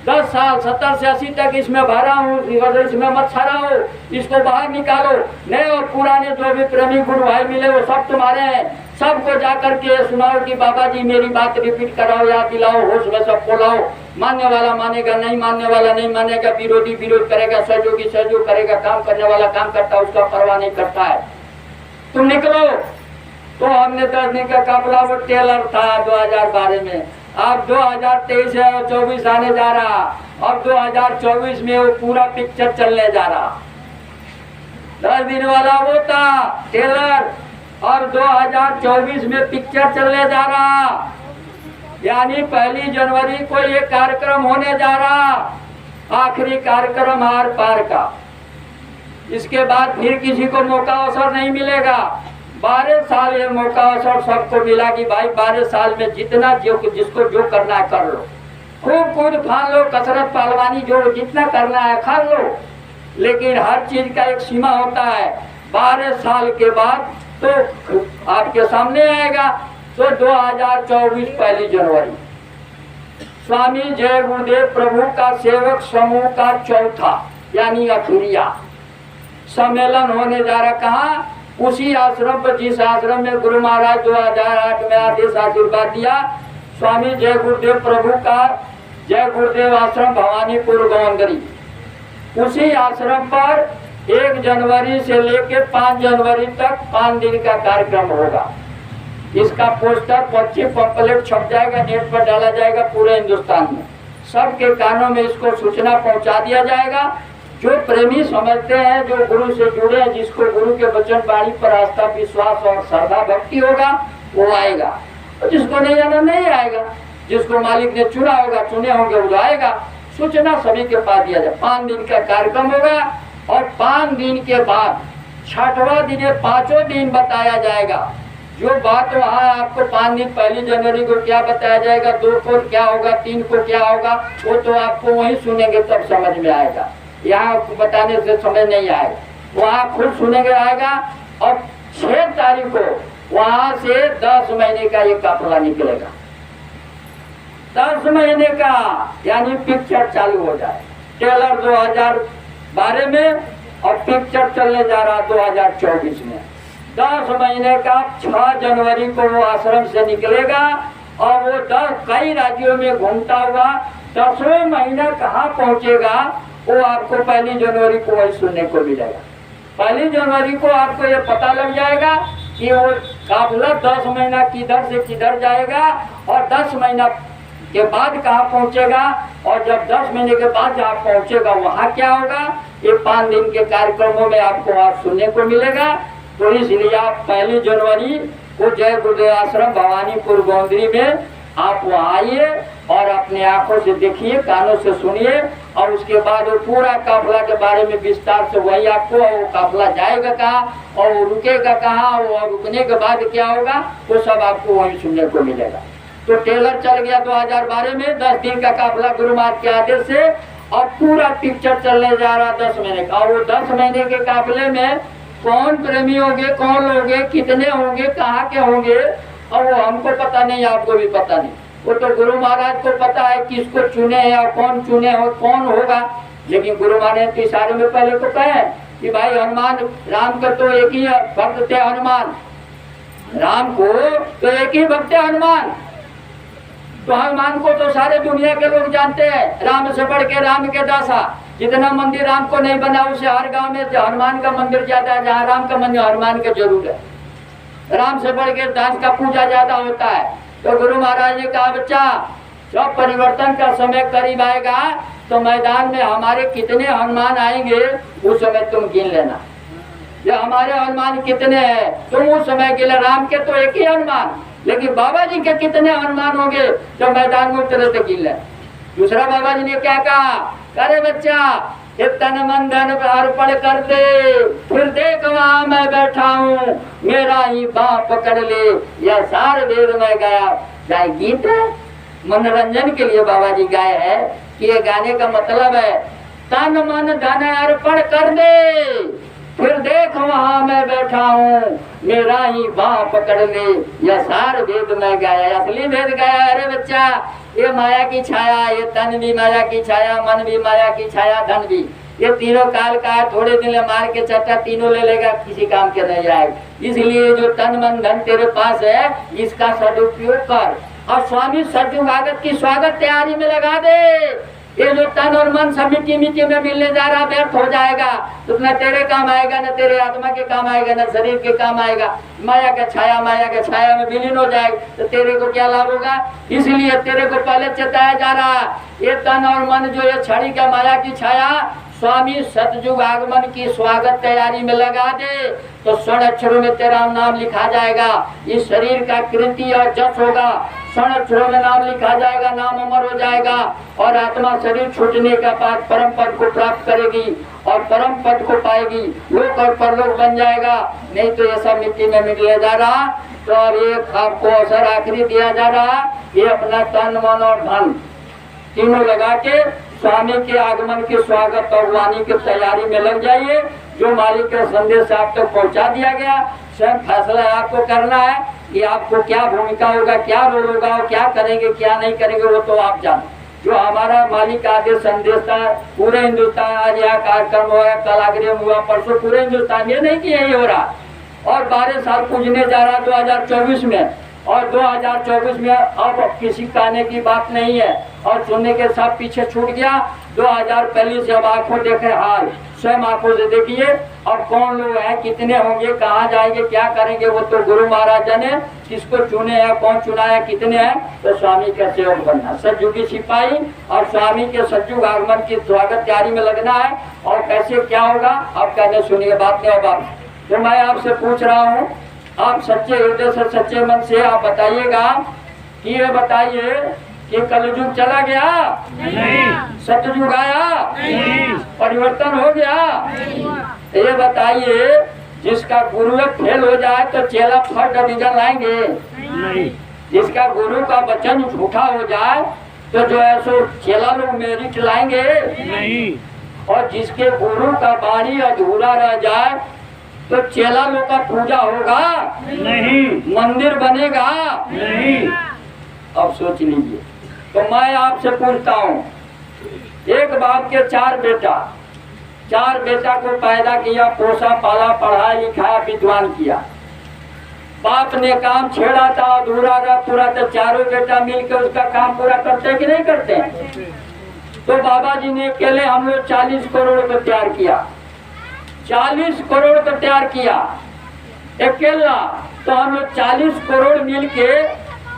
10 साल 70 से 80 तक इसमें भरा हूँ, इसमें मत छाड़ा हो, इसको बाहर निकालो। नए और पुराने जो भी प्रेमी गुरु भाई मिले वो सब तुम्हारे हैं। सबको जाकर के सुनाओ कि बाबा जी मेरी बात रिपीट कराओ, याद दिलाओ, होश में सबको लाओ। मानने वाला मानेगा, नहीं मानने वाला नहीं मानेगा, विरोधी विरोध करेगा, सहयोगी सहयोग करेगा, काम करने वाला काम करता है, उसका परवाह नहीं करता है। तुम निकलो। तो हमने 10 दिन का काफला, वो टेलर था 2012 में। अब 2023 है और 24 आने जा रहा। अब 2024 में वो पूरा पिक्चर चलने जा रहा। 10 दिन वाला वो था टेलर और 2024 में पिक्चर चलने जा रहा। यानी 1 जनवरी को ये कार्यक्रम होने जा रहा, आखिरी कार्यक्रम आर पार का। इसके बाद फिर किसी को मौका अवसर नहीं मिलेगा। 12 साल ये मौका अवसर सबको मिला कि भाई 12 साल में जितना जिसको जो करना है कर लो, खूब कूद फान लो, कसरत पहलवानी जो जितना करना है कर लो। लेकिन हर चीज का एक सीमा होता है। 12 साल के बाद तो आपके सामने आएगा। तो 2024 पहली जनवरी स्वामी जय गुरुदेव प्रभु का सेवक समूह का चौथा यानी अखिरिया सम्मेलन होने जा रहा। कहाँ? उसी आश्रम पर, जिस आश्रम में गुरु महाराज 2008 में आदेश आशीर्वाद दिया। स्वामी जय गुरुदेव प्रभु का जय गुरुदेव आश्रम भवानीपुर गोवंदरी, उसी आश्रम पर 1 जनवरी से लेकर 5 जनवरी तक 5 दिन का कार्यक्रम होगा। इसका पोस्टर पर्ची पंपलेट छप जाएगा, नेट पर डाला जाएगा पूरे हिंदुस्तान में। सबके कानों में इसको सूचना पहुंचा दिया जाएगा। जो प्रेमी समझते हैं, जो गुरु से जुड़े हैं, जिसको गुरु के वचन वाणी पर आस्था विश्वास और श्रद्धा भक्ति होगा वो आएगा, और जिसको नहीं आना नहीं आएगा। जिसको मालिक ने चुना होगा, चुने होंगे वो आएगा। सूचना सभी के पास दिया जाए। 5 दिन का कार्यक्रम होगा और 5 दिन के बाद 6वां दिन, 5 दिन बताया जाएगा। जो बात वहाँ आपको 5 दिन पहली जनवरी को क्या बताया जाएगा, 2 को क्या होगा, 3 को क्या होगा, वो तो आपको वहीं सुनेंगे तब समझ में आएगा। यहाँ बताने से समझ नहीं आएगा, वहाँ खुद सुनेंगे आएगा। और 6 तारीख को वहाँ से 10 महीने का ये काफिला निकलेगा। 10 महीने का यानी पिक्चर चालू हो जाए। ट्रेलर 2012 में और पिक्चर चलने जा रहा 2024 में। 10 महीने का 6 जनवरी को वो आश्रम से निकलेगा और वो 10 कई राज्यों में घूमता हुआ 10वें महीने कहाँ पहुँचेगा वो आपको 1 जनवरी को वही सुनने को मिलेगा। 1 जनवरी को आपको ये पता लग जाएगा कि वो काफिला 10 महीना किधर से किधर जाएगा और 10 महीना के बाद कहाँ पहुँचेगा, और जब 10 महीने के बाद जहाँ पहुँचेगा वहाँ क्या होगा, ये 5 दिन के कार्यक्रमों में आपको आज सुनने को मिलेगा। तो इसलिए आप 1 जनवरी को जय गुरुदेव आश्रम भवानीपुर गोवंदरी में आप वहाँ आइए और अपने आंखों से देखिए, कानों से सुनिए, और उसके बाद वो पूरा काफिला के बारे में विस्तार से वही आपको, वो काफिला जाएगा कहाँ और वो रुकेगा कहाँ और रुकने के बाद क्या होगा वो सब आपको वही सुनने को मिलेगा। तो ट्रेलर चल गया 2012 में 10 दिन का काफिला गुरु महाराज के आदेश से, और पूरा पिक्चर चलने जा रहा 10 महीने का। और वो 10 महीने के काफिले में कौन प्रेमी होंगे, कौन होंगे, कितने होंगे, कहाँ के होंगे, और वो हमको पता नहीं, आपको भी पता नहीं। वो तो गुरु महाराज को पता है किसको चुने हैं और कौन चुने हो, कौन होगा। लेकिन गुरु महाराज तो इशारे में पहले तो कहे कि भाई हनुमान, राम का तो एक ही भक्त थे हनुमान, राम को तो एक ही भक्त है हनुमान। तो हनुमान को तो सारे दुनिया के लोग जानते हैं, राम से बढ़ के राम के दासा। जितना मंदिर राम को नहीं बना उसे हर गांव में हनुमान का मंदिर ज्यादा है, जहाँ राम का मंदिर हनुमान के जरूर है। राम से बढ़ के दास का पूजा ज्यादा होता है। तो गुरु महाराज ने कहा बच्चा जब परिवर्तन का समय करीब आएगा तो मैदान में हमारे कितने हनुमान आएंगे उस समय तुम गिन लेना। ये हमारे हनुमान कितने हैं तुम उस समय गिन। राम के तो एक ही हनुमान, लेकिन बाबा जी के कितने हनुमान होंगे जब मैदान में उतरे तो गिन ले। दूसरा बाबा जी ने क्या कहा, अरे बच्चा ये तन मन धन अर्पण कर दे, फिर देख वहाँ मैं बैठा हूँ, मेरा ही बाप पकड़ ले, यह सार वेद में गया। गाय गीत है, मनोरंजन के लिए बाबा जी गाए है कि ये गाने का मतलब है तन मन धन अर्पण कर दे, फिर देख वहाँ मैं बैठा हूँ, मेरा ही बाप पकड़ ले, यह सार वेद में गाया। असली वेद गाया। अरे बच्चा ये माया की छाया, ये तन भी माया की छाया, मन भी माया की छाया, धन भी, ये तीनों काल का है। थोड़े दिन मार के चट्टा तीनों ले लेगा, किसी काम के नहीं आएगा। इसलिए जो तन मन धन तेरे पास है इसका सदुपयोग कर, और स्वामी सद्युगागत की स्वागत तैयारी में लगा दे। ये जो तन और मन सब मिट्टी मिट्टी में मिलने जा रहा व्यर्थ हो जाएगा, तो न तेरे काम आएगा, न तेरे आत्मा के काम आएगा, न शरीर के काम आएगा। माया का छाया में विलीन हो जाएगा, तो तेरे को क्या लाभ होगा। इसलिए तेरे को पहले चेताया जा रहा, ये तन और मन जो ये छड़ी का माया की छाया स्वामी सतयुग आगमन की स्वागत तैयारी में लगा दे, तो स्वर्ण अक्षरों में तेरा नाम लिखा जाएगा। इस शरीर का कृति और जस होगा, स्वर्ण अक्षरों में नाम लिखा जाएगा, नाम अमर हो जाएगा, और आत्मा शरीर छूटने का बाद परम पद को प्राप्त करेगी और परम पद को पाएगी, लोक और परलोक बन जाएगा। नहीं तो ये सब मिट्टी में मिटले जा रहा। तो अब एक आपको अवसर आखिरी दिया जा रहा, ये अपना तन मन और धन तीनों लगा के स्वामी के आगमन के स्वागत और वाणी की तैयारी में लग जाइए। जो मालिक का संदेश आप तक पहुंचा दिया गया, स्वयं फैसला आपको करना है कि आपको क्या भूमिका होगा, क्या रोल होगा, और क्या करेंगे क्या नहीं करेंगे, वो तो आप जानो। जो हमारा मालिक का आदेश संदेश था, पूरे हिंदुस्तान आज यहाँ कार्यक्रम हुआ, कल आगरे में हुआ, परसों पूरे हिंदुस्तान, ये नहीं कि यही हो रहा। और 12 साल पूजने जा रहा 2024 में, और 2024 में अब किसी कहने की बात नहीं है और सुनने के सब पीछे छूट गया। 2000 पहले से अब आंखों देखे हाल, स्वयं आंखों से देखिए। अब कौन लोग हैं, कितने होंगे, कहाँ जाएंगे, क्या करेंगे, वो तो गुरु महाराज जाने किसको चुने हैं, कौन चुना है, कितने हैं। तो स्वामी का सेवक बनना, सतयुगी सिपाही और स्वामी के सतयुग आगमन की स्वागत तैयारी में लगना है। और कैसे क्या होगा आप कहने सुनिए, बात नहीं होगा। तो मैं आपसे पूछ रहा हूँ, आप सच्चे हृदय से सच्चे मन से आप बताइएगा कि ये बताइए कि कलयुग चला गया नहीं, सतयुग आया नहीं, परिवर्तन हो गया नहीं। ये बताइए, जिसका गुरु फेल हो जाए तो चेला फट डिवीजन लाएंगे नहीं, जिसका गुरु का वचन झूठा हो जाए तो जो है सो चेला लोग मेरिट लाएंगे नहीं, और जिसके गुरु का वाणी अधूरा रह जाए तो चेला लोग का पूजा होगा नहीं, मंदिर बनेगा नहीं। अब सोच लीजिए। तो मैं आपसे पूछता हूँ, एक बाप के 4 बेटा, 4 बेटा को पैदा किया, पोसा पाला, पढ़ाया लिखाया, विद्वान किया। बाप ने काम छेड़ा था, अधूरा रहा पूरा, तो चारों बेटा मिलकर उसका काम पूरा करते कि नहीं करते। तो बाबा जी ने अकेले हम लोग 40 करोड़ को तैयार किया, 40 करोड़ को तैयार किया अकेला। तो हम लोग 40 करोड़ मिलके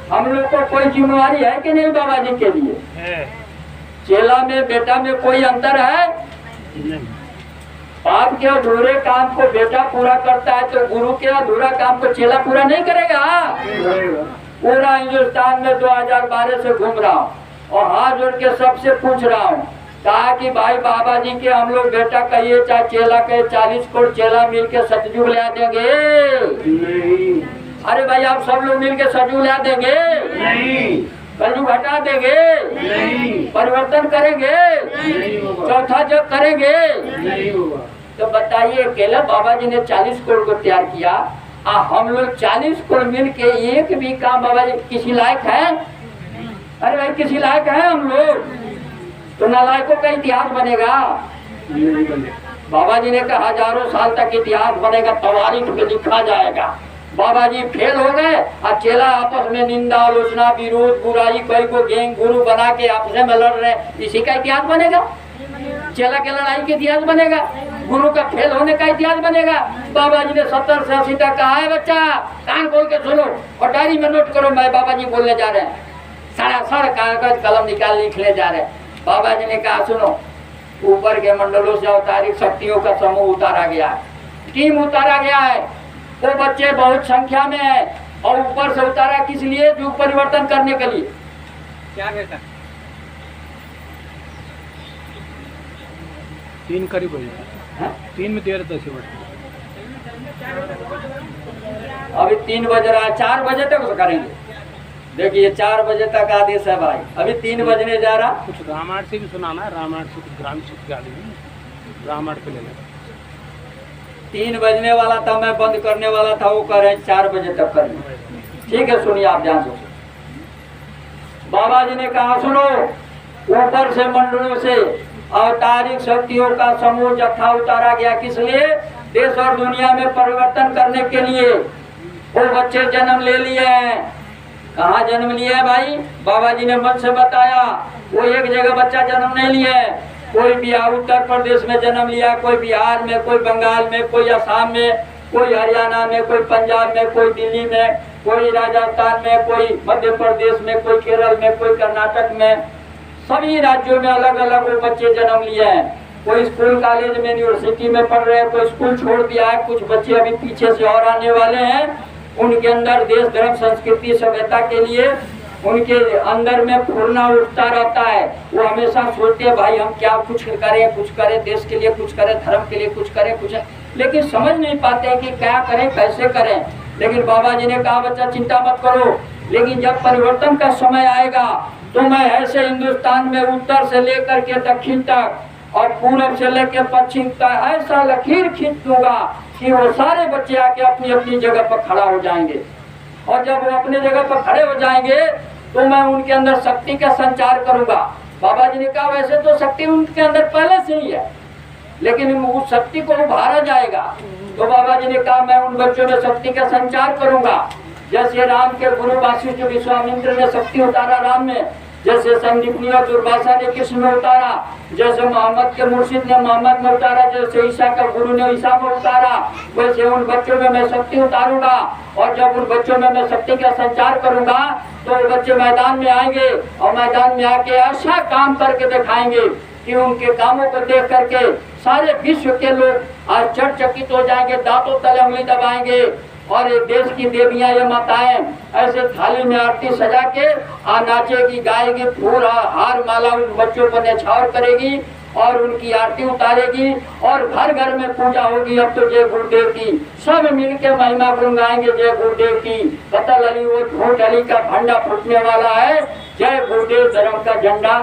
हम लोग को कोई जिम्मेवारी है कि नहीं बाबा जी के लिए। चेला में बेटा में कोई अंतर है नहीं। बाप के अधूरे काम को बेटा पूरा करता है तो गुरु के अधूरा काम को चेला पूरा नहीं करेगा। पूरा हिंदुस्तान में 2012 से घूम रहा हूँ और हाथ जोड़ के सबसे पूछ रहा हूँ, कहा कि भाई बाबा जी के हम लोग बेटा कहिए चाहे चेला कहे, 40 करोड़ चेला मिलके सतयुग ला देंगे नहीं। अरे भाई आप सब लोग मिलके सतयुग ला देंगे नहीं, कलयुग हटा देंगे नहीं, परिवर्तन करेंगे नहीं, चौथा जग करेंगे नहीं। तो बताइए, अकेला बाबा जी ने 40 करोड़ को तैयार किया, हम लोग 40 करोड़ मिलके एक भी काम बाबा जी किसी लायक है। अरे भाई किसी लायक है हम लोग, तो नालायकों का इतिहास बनेगा। बाबा जी ने कहा हजारों साल तक इतिहास बनेगा, तवारीख में लिखा जाएगा। बाबा जी फेल हो गए और चेला आपस में निंदा आलोचना विरोध बुराई कोई को गैंग गुरु बना के आपस में लड़ रहे, इसी का इतिहास बनेगा। चेला के लड़ाई का इतिहास बनेगा, गुरु का फेल होने का इतिहास बनेगा। बाबा जी ने 70 से 80 तक कहा है, बच्चा कान खोल के सुनो और डायरी में नोट करो, मैं बाबा जी बोलने जा रहे हैं। सारा कागज कलम निकाल लिखने जा रहे हैं। बाबा जी ने कहा सुनो, ऊपर के मंडलों से अवतारिक शक्तियों का समूह उतारा गया है, टीम उतारा गया है। वो बच्चे बहुत संख्या में है और ऊपर से उतारा किस लिए, युग परिवर्तन करने के लिए। क्या बेटा 3 करीब हो जाए, 3 में 13 10 अभी 3 बज रहा है, 4 बजे तक करेंगे। देखिए 4 बजे तक आदेश है भाई, अभी 3 बजने जा रहा। कुछ रामायण से भी सुनाना है, रामायण से कुछ ग्राम से गाली रामायण पे ले लेना। 3 बजने वाला था, मैं बंद करने वाला था, वो कह रहे 4 बजे तक करेंगे। ठीक है सुनिए आप ध्यान से। बाबा जी ने कहा सुनो, ऊपर से मंडलों से अवतारिक शक्तियों का समूह जत्था उतारा गया, किस लिए, देश और दुनिया में परिवर्तन करने के लिए। वो बच्चे जन्म ले लिए हैं। कहाँ जन्म लिया है भाई, बाबा जी ने मन से बताया। वो एक जगह बच्चा जन्म नहीं लिया है, कोई बिहार उत्तर प्रदेश में जन्म लिया, कोई बिहार में, कोई बंगाल में, कोई असम में, कोई हरियाणा में, कोई पंजाब में, कोई दिल्ली में, कोई राजस्थान में, कोई मध्य प्रदेश में, कोई केरल में, कोई कर्नाटक में, सभी राज्यों में अलग अलग वो बच्चे जन्म लिए हैं। कोई स्कूल कॉलेज में यूनिवर्सिटी में पढ़ रहे हैं, कोई स्कूल छोड़ दिया है, कुछ बच्चे अभी पीछे से और आने वाले हैं। उनके अंदर देश धर्म संस्कृति सभ्यता के लिए उनके अंदर में फूलना उठता रहता है। वो हमेशा सोचते हैं भाई हम क्या कुछ करें, देश के लिए कुछ करें, धर्म के लिए कुछ करें, लेकिन समझ नहीं पाते हैं कि क्या करें, कैसे करें। लेकिन बाबा जी ने कहा बच्चा चिंता मत करो, लेकिन जब परिवर्तन का समय आएगा तो मैं ऐसे हिंदुस्तान में उत्तर से लेकर के दक्षिण तक और पूरब से लेकर पश्चिम तक ऐसा लकीर खींच दूंगा कि वो सारे बच्चे आके अपनी अपनी जगह पर खड़ा हो जाएंगे। और जब वो अपनी जगह पर खड़े हो जाएंगे तो मैं उनके अंदर शक्ति का संचार करूंगा। बाबा जी ने कहा वैसे तो शक्ति उनके अंदर पहले से ही है, लेकिन उस शक्ति को उभारा जाएगा। तो बाबा जी ने कहा मैं उन बच्चों में शक्ति का संचार करूंगा। जैसे राम के गुरु वशिष्ठ विश्वामित्र ने शक्ति उतारा राम में, जैसे संदीपनी और दुर्वासा ने कृष्ण में उतारा, जैसे मोहम्मद के मुर्शिद ने मोहम्मद में उतारा, जैसे ईसा का गुरु ने ईसा में उतारा, वैसे उन बच्चों में मैं शक्ति उतारूंगा। और जब उन बच्चों में मैं शक्ति का संचार करूंगा तो वो बच्चे मैदान में आएंगे और मैदान में आके ऐसा काम करके दिखाएंगे कि उनके कामों को देख करके सारे विश्व के लोग आश्चर्यचकित हो जाएंगे, दांतों तले उंगली दबाएंगे। और ये देश की देवियां ये माताएं ऐसे थाली में आरती सजा के नाचेगी, गाएगी, फूल हार माला उन बच्चों पर न्यौछावर करेगी और उनकी आरती उतारेगी और घर घर में पूजा होगी। अब तो जय गुरुदेव की सब मिलके महिमा गुण गाएंगे, जय गुरुदेव की। कतल अली वो झूठ अली का भंडा फूटने वाला है, जय गुरुदेव धर्म का झंडा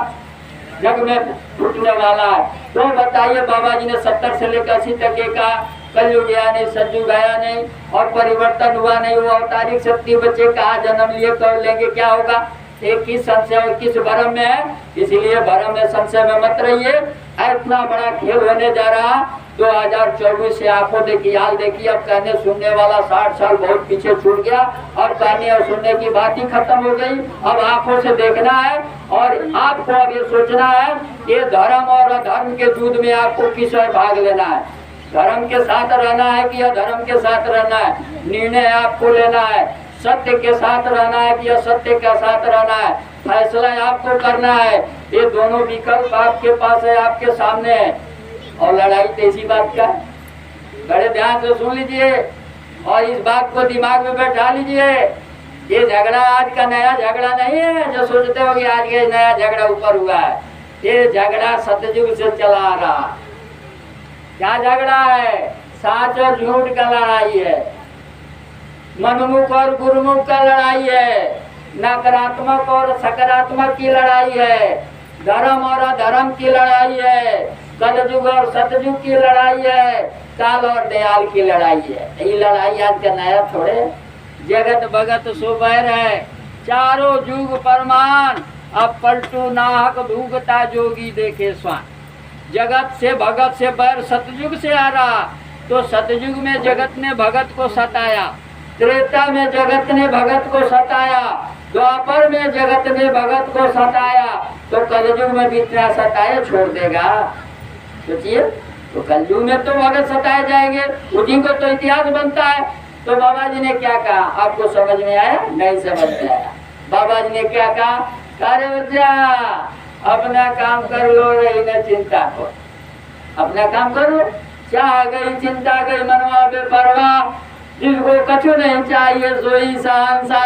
जग में फूटने वाला है। तो बताइए बाबा जी ने 70 से लेकर 80 तक का कलयुग गया नहीं, सतयुग आया नहीं और परिवर्तन हुआ नहीं। वो अवतारिक शक्ति बच्चे कहाँ जन्म लिए, कब लेंगे, क्या होगा, एक किस संशय और किस भरम में है। इसलिए भरम में संशय में मत रहिए। इतना बड़ा खेल होने जा रहा 2024 से आंखों देखी हाल देखी। अब कहने सुनने वाला 60 साल बहुत पीछे छूट गया और कहने और सुनने की बात ही खत्म हो गई। अब आंखों से देखना है और आपको अब ये सोचना है ये धर्म और अधर्म के युद्ध में आपको किस ओर भाग लेना है। धर्म के साथ रहना है कि अधर्म के साथ रहना है, निर्णय आपको लेना है। सत्य के साथ रहना है कि असत्य के साथ रहना है, फैसला आपको करना है। ये दोनों विकल्प आपके पास है, आपके सामने है। और लड़ाई तो इसी बात का है, बड़े ध्यान से सुन लीजिए और इस बात को दिमाग में बैठा लीजिए। ये झगड़ा आज का नया झगड़ा नहीं है जो सोचते हो कि आज ये नया झगड़ा ऊपर हुआ है। ये झगड़ा सतयुग से चला आ रहा। क्या झगड़ा है? सच और झूठ का लड़ाई है, मनमुख और गुरुमुख का लड़ाई है, नकारात्मक और सकारात्मक की लड़ाई है, धर्म और अधर्म की लड़ाई है, कलयुग और सतयुग की लड़ाई है, काल और दयाल की लड़ाई है। ये लड़ाई आज का नया थोड़े। जगत भगत सुबैर है, चारों युग परमान, अब पलटू नाहक भूगता जोगी देखे स्वान। जगत से भगत से बैर सतयुग से आ रहा, तो सतयुग में जगत ने भगत को सताया, त्रेता में जगत ने भगत को सताया, द्वापर में जगत ने भगत को सताया, तो कलयुग में भी इतना सताया छोड़ देगा? सोचिए, तो कलयुग में तो भगत सताए जाएंगे, उसी को तो इतिहास बनता है। तो बाबा जी ने क्या कहा, आपको समझ में आया? नहीं समझ में आया। बाबा जी ने क्या कहा, अरे बच्चा अपना काम कर लो, रही न चिंता को, अपना काम कर लो। चाह गई चिंता गई मनवा बेपरवाह, जिसको कछु नहीं चाहिए सोई सहनसा।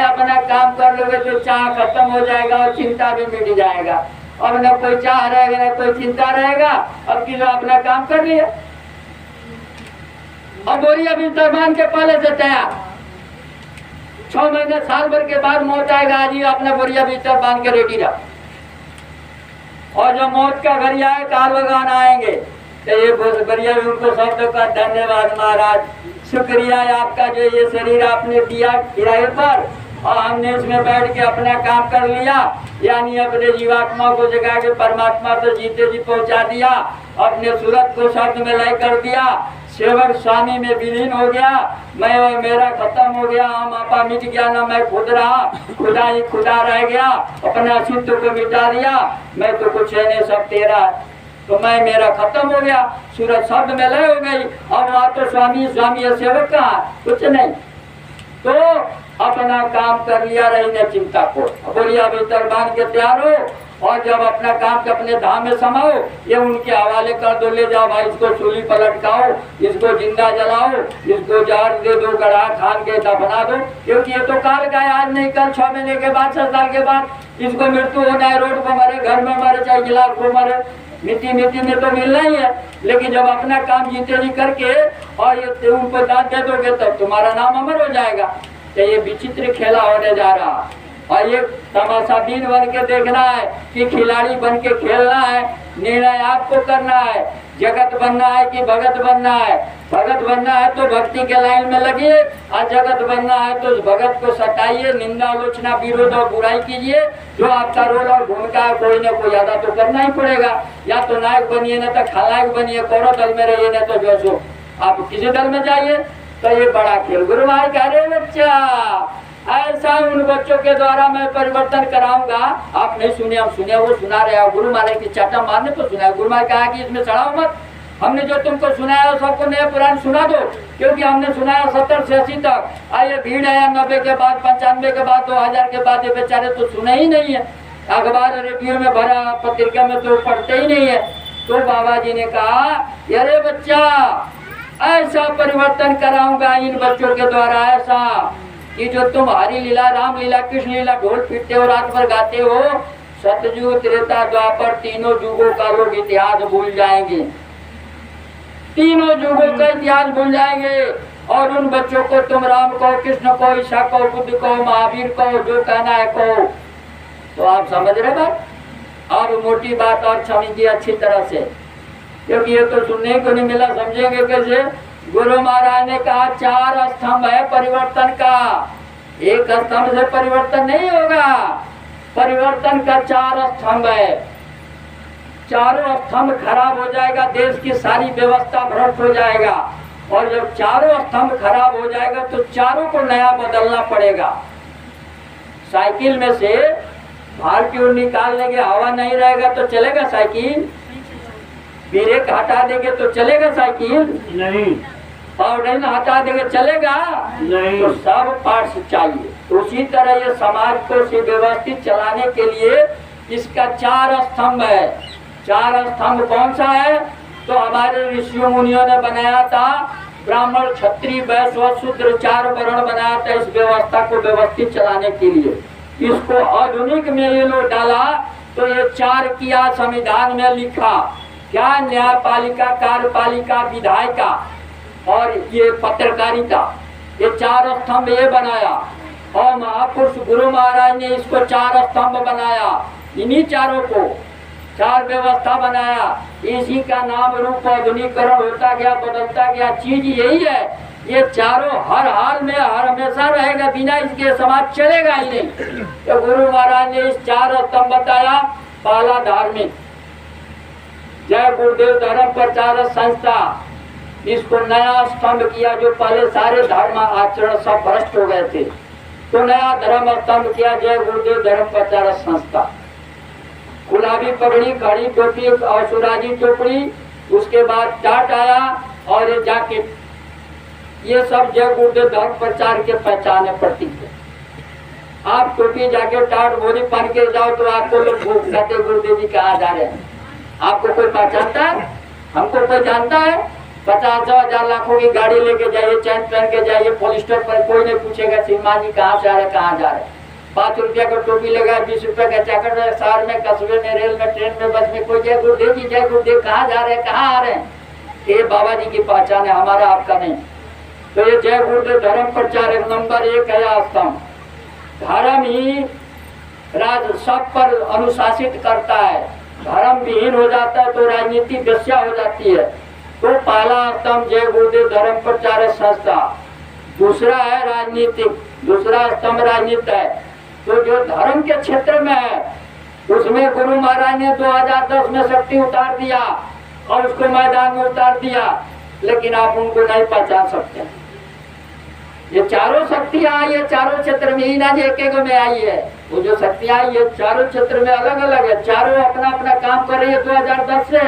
अपना काम कर लोगे तो चाह खत्म हो जाएगा और चिंता भी मिट जाएगा। अब न कोई चाह रहेगा न कोई चिंता रहेगा। अब कि जो अपना काम कर लिया, अब बोरिया बिस्तर बांध के पहले से तैयार। 6 महीने साल भर के बाद मौत आएगा, आज ही अपना बोरिया बिस्तर बांध के रेडी रहो। और जो मौत का घड़ी आए काल भगवान आएंगे तो ये बढ़िया उनको शब्दों का धन्यवाद महाराज, शुक्रिया है आपका जो ये शरीर आपने दिया किराए पर और हमने इसमें बैठ के अपना काम कर लिया, यानी अपने जीवात्मा को जगा के परमात्मा तो जीते जी पहुंचा दिया, अपने सूरत को शब्द में लय कर दिया, सेवक स्वामी में विलीन हो गया, मैं और मेरा खत्म हो गया, हम आपा मिट गया, ना मैं खुद रहा, खुदा ही खुदा रह गया, अपना अस्तित्व को मिटा दिया, मैं तो कुछ है नहीं, सब तेरा है। तो मैं मेरा खत्म हो गया, सूरत शब्द में लय हो गई। अब वहाँ तो स्वामी स्वामी है, सेवक कहाँ, कुछ नहीं। तो अपना काम कर लिया, रही न चिंता को, बोलिया भीतर बांध के तैयार हो और जब अपना काम के अपने धाम में समाओ, ये उनके हवाले कर दो, ले जाओ भाई, इसको चूल्ही पर लटकाओ, इसको जिंदा जलाओ, इसको जहर दे दो, गड़ा खान के दफना दो, क्योंकि ये तो काल का है, आज नहीं कल, 6 महीने के बाद, 7 साल के बाद इसको मृत्यु होना है। रोड पर मरे, घर में मरे, चाहे गिलास को मरे, मिट्टी मिट्टी में तो मिलना ही है। लेकिन जब अपना काम जीते जी करके और ये उनको दांत दे दोगे तब तुम्हारा नाम अमर हो जाएगा। तो ये विचित्र खेला होने जा रहा और ये तमाशाबीन बन के देखना है कि खिलाड़ी बन के खेलना है। निर्णय आपको करना है, जगत बनना है कि भगत बनना है। भगत बनना है तो भक्ति के लाइन में लगिए, और जगत बनना है तो भगत को सताइए, निंदा आलोचना विरोध और बुराई कीजिए। जो आपका रोल और भूमिका है, कोई ना कोई अदा तो करना ही पड़ेगा। या तो नायक बनिए, न तो खलनायक बनिए, कौरव दल में रहिए, न तो जो सो आप किसी दल में जाइए। तो ये बड़ा खेल गुरु महाराज कह रहे बच्चा, ऐसा उन बच्चों के द्वारा मैं परिवर्तन कराऊंगा। आप नहीं सुने, हम सुने, वो सुना रहे। गुरु महाराज की चाटा मारने तो सुना। गुरु महाराज कहा कि इसमें सड़ाओ मत, हमने जो तुमको सुनाया सबको नया पुराण सुना दो, क्योंकि हमने सुनाया 70 से 80 तक। आइए भीड़ है 90 के बाद, 95 के बाद, 2000 के बाद, ये बेचारे तो सुने ही नहीं है। अखबार रेडियो में भरा, पत्रिका में तो पढ़ते ही नहीं है। तो बाबा जी ने कहा, अरे बच्चा, ऐसा परिवर्तन कराऊंगा इन बच्चों के द्वारा, ऐसा कि जो तुम हरि लीला, राम लीला, कृष्ण लीला ढोल पीटते हो, रात भर गाते हो, सतयुग, त्रेता, द्वापर, तीनों युगों का लोग इतिहास भूल जाएंगे। तीनों युगों का इतिहास भूल जाएंगे। और उन बच्चों को तुम राम कहो, कृष्ण कहो, ईशा कहो, बुद्ध कहो, महावीर कहो, जो कहना है कहो। तो आप समझ रहे बात? और मोटी बात और समझिए अच्छी तरह से, क्योंकि ये तो सुनने को नहीं मिला, समझेंगे कैसे? गुरु महाराज ने कहा 4 स्तंभ है परिवर्तन का। एक स्तंभ से परिवर्तन नहीं होगा, परिवर्तन का 4 स्तंभ है। चारों स्तंभ खराब हो जाएगा, देश की सारी व्यवस्था भ्रष्ट हो जाएगा। और जब चारों स्तंभ खराब हो जाएगा तो चारों को नया बदलना पड़ेगा। साइकिल में से भार ट्यूब निकाल लेंगे, हवा नहीं रहेगा तो चलेगा साइकिल? ब्रेक हटा देंगे तो चलेगा साइकिल? नहीं। पाउडर हटा देंगे चलेगा? नहीं। तो सब पार्ट्स चाहिए। उसी तरह ये समाज को सुव्यवस्थित चलाने के लिए इसका 4 स्तंभ है। 4 स्तंभ कौन सा है? तो हमारे ऋषियों मुनियों ने बनाया था, ब्राह्मण, क्षत्रिय, वैश्य, शूद्र 4 वर्ण बनाया था इस व्यवस्था को व्यवस्थित चलाने के लिए। इसको आधुनिक में ये लोग डाला तो ये 4 किया, संविधान में लिखा क्या? न्यायपालिका, कार्यपालिका, विधायिका और ये पत्रकारिता, ये 4 स्तंभ ये बनाया। और महापुरुष गुरु महाराज ने इसको 4 स्तंभ बनाया। इन्हीं चारों को 4 व्यवस्था बनाया। इसी का नाम रूप आधुनिकरण होता गया, बदलता गया। चीज यही है, ये चारों हर हाल में, हर हमेशा रहेगा, बिना इसके समाज चलेगा ही नहीं। तो गुरु महाराज ने इस 4 स्तंभ बताया। पहला धार्मिक, जय गुरुदेव धर्म प्रचार संस्था, इसको नया स्तंभ किया। जो पहले सारे धर्म आचरण सब भ्रष्ट हो गए थे, तो नया धर्म स्तंभ किया, जय गुरुदेव धर्म प्रचार संस्था। गुलाबी पगड़ी, घड़ी, टोपी और सुराजी टोपड़ी, उसके बाद टाट आया और ये जैकेट, ये सब जय गुरुदेव धर्म प्रचार के पहचान है, प्रतीक है। आप टोपी, जैकेट, टाट, मोदी पहन के जाओ तो आपको लोग कहते गुरुदेव जी कहाँ जा रहे हैं। आपको कोई पहचानता है? हमको कोई जानता है? 50,000 लाखों की गाड़ी लेके जाइए, चैन पहन के जाइए, पॉलिस्टर पर, कोई नहीं पूछेगा श्रीमान जी कहाँ से आ रहे, कहाँ जा रहे। 5 रुपया का टोपी लगा, 20 रुपया का जैकेट, शहर में, कस्बे में, रेल में, ट्रेन में, बस में, कोई जय गुरुदेव जी, जय गुरुदेव, कहाँ जा रहे हैं, कहाँ आ रहे हैं। ये बाबा जी की पहचान है, हमारा आपका नहीं। तो ये जय गुरुदेव धर्म प्रचार नंबर 1 है स्तंभ। धर्म ही राज सब पर अनुशासित करता है। धर्म विहीन हो जाता है तो राजनीति वेश्या हो जाती है। तो पहला स्तंभ जय गुरुदेव धर्म प्रचार संस्था। दूसरा है राजनीतिक, दूसरा स्तंभ राजनीति है। तो जो धर्म के क्षेत्र में है उसमें गुरु महाराज ने 2010 में शक्ति उतार दिया और उसको मैदान में उतार दिया, लेकिन आप उनको नहीं पहचान सकते। ये चारों शक्तियां आई है, चारों क्षेत्र में ही ना एक एक में आई है। वो जो शक्तियां आई है चारों क्षेत्र में अलग अलग है, चारों अपना अपना काम कर रही है 2010 से।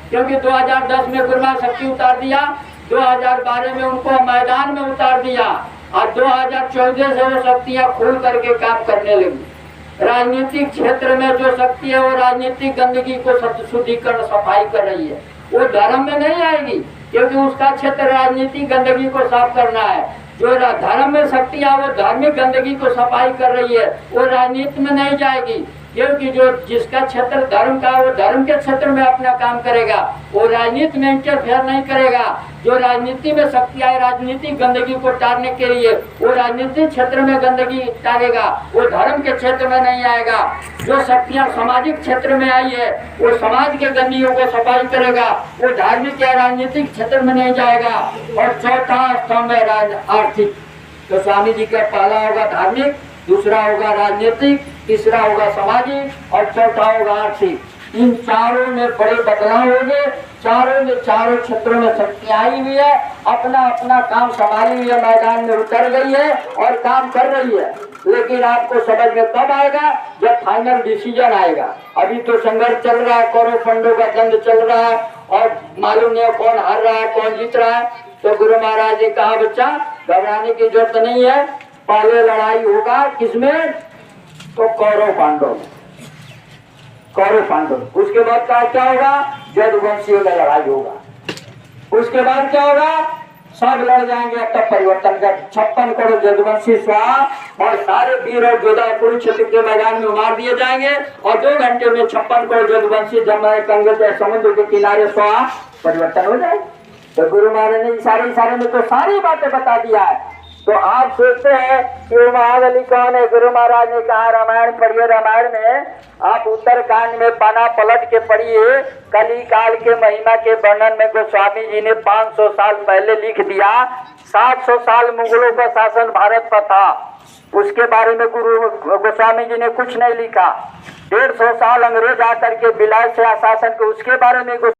क्योंकि 2010 में गुरु महाराज शक्ति उतार दिया, 2012 में उनको मैदान में उतार दिया और 2014 से वो शक्तियां खुल करके काम करने लगी। राजनीतिक क्षेत्र में जो शक्ति है वो राजनीतिक गंदगी को शुद्धिकरण सफाई कर रही है, वो धर्म में नहीं आएगी, क्योंकि उसका क्षेत्र राजनीतिक गंदगी को साफ करना है। जो धर्म में शक्ति है वो धार्मिक गंदगी को सफाई कर रही है, वो राजनीति में नहीं जाएगी। क्योंकि जो जिसका क्षेत्र धर्म का वो धर्म के क्षेत्र में अपना काम करेगा, वो राजनीति में इंटरफेयर नहीं करेगा। जो राजनीति में शक्ति आए राजनीतिक गंदगी को टालने के लिए, वो राजनीतिक क्षेत्र में गंदगी टालेगा, वो धर्म के क्षेत्र में नहीं आएगा। जो शक्तियाँ सामाजिक क्षेत्र में आई है वो समाज के गंदगियों को सफाई करेगा, वो धार्मिक या राजनीतिक क्षेत्र में नहीं जाएगा। और चौथा स्तंभ है आर्थिक। तो स्वामी जी का पहला होगा धार्मिक, दूसरा होगा राजनीतिक, तीसरा होगा सामाजिक और चौथा होगा आर्थिक। इन चारों में बड़े बदलाव होंगे। चारों क्षेत्रों में शक्ति आई हुई है, अपना अपना काम संभाली हुई है, मैदान में उतर गई है और काम कर रही है। लेकिन आपको समझ में कब आएगा? जब फाइनल डिसीजन आएगा। अभी तो संघर्ष चल रहा है, कौरव पांडवों का जंग चल रहा है और मालूम नहीं कौन हार रहा है कौन जीत रहा है। तो गुरु महाराज ने कहा बच्चा घबराने की जरूरत नहीं है, पहले लड़ाई होगा किसमें? तो कौरव पांडव। उसके बाद क्या होगा? यदुवंशियों में लड़ाई होगा। उसके बाद क्या होगा? सब लड़ जाएंगे, तब परिवर्तन का 56 करोड़ यदुवंशी स्वाहा और सारे वीर और योद्धा कुरुक्षेत्र के मैदान में मार दिए जाएंगे और 2 घंटे में 56 करोड़ यदुवंशी जमाए कंगे समुद्र के किनारे स्वाहा परिवर्तन हो जाए। तो गुरु महाराज ने इशारे में तो सारी बातें बता दिया है। तो आप सोचते हैं कि वो महाबली कौन है? गुरु महाराज ने कहा रामायण पढ़िए। रामायण में आप उत्तरकांड में पाना पलट के पढ़िए। कली काल के महिमा के वर्णन में गोस्वामी जी ने 500 साल पहले लिख दिया। 700 साल मुगलों का शासन भारत पर था, उसके बारे में गुरु गोस्वामी जी ने कुछ नहीं लिखा। 150 साल अंग्रेज आकर के विलायत से शासन के उसके बारे में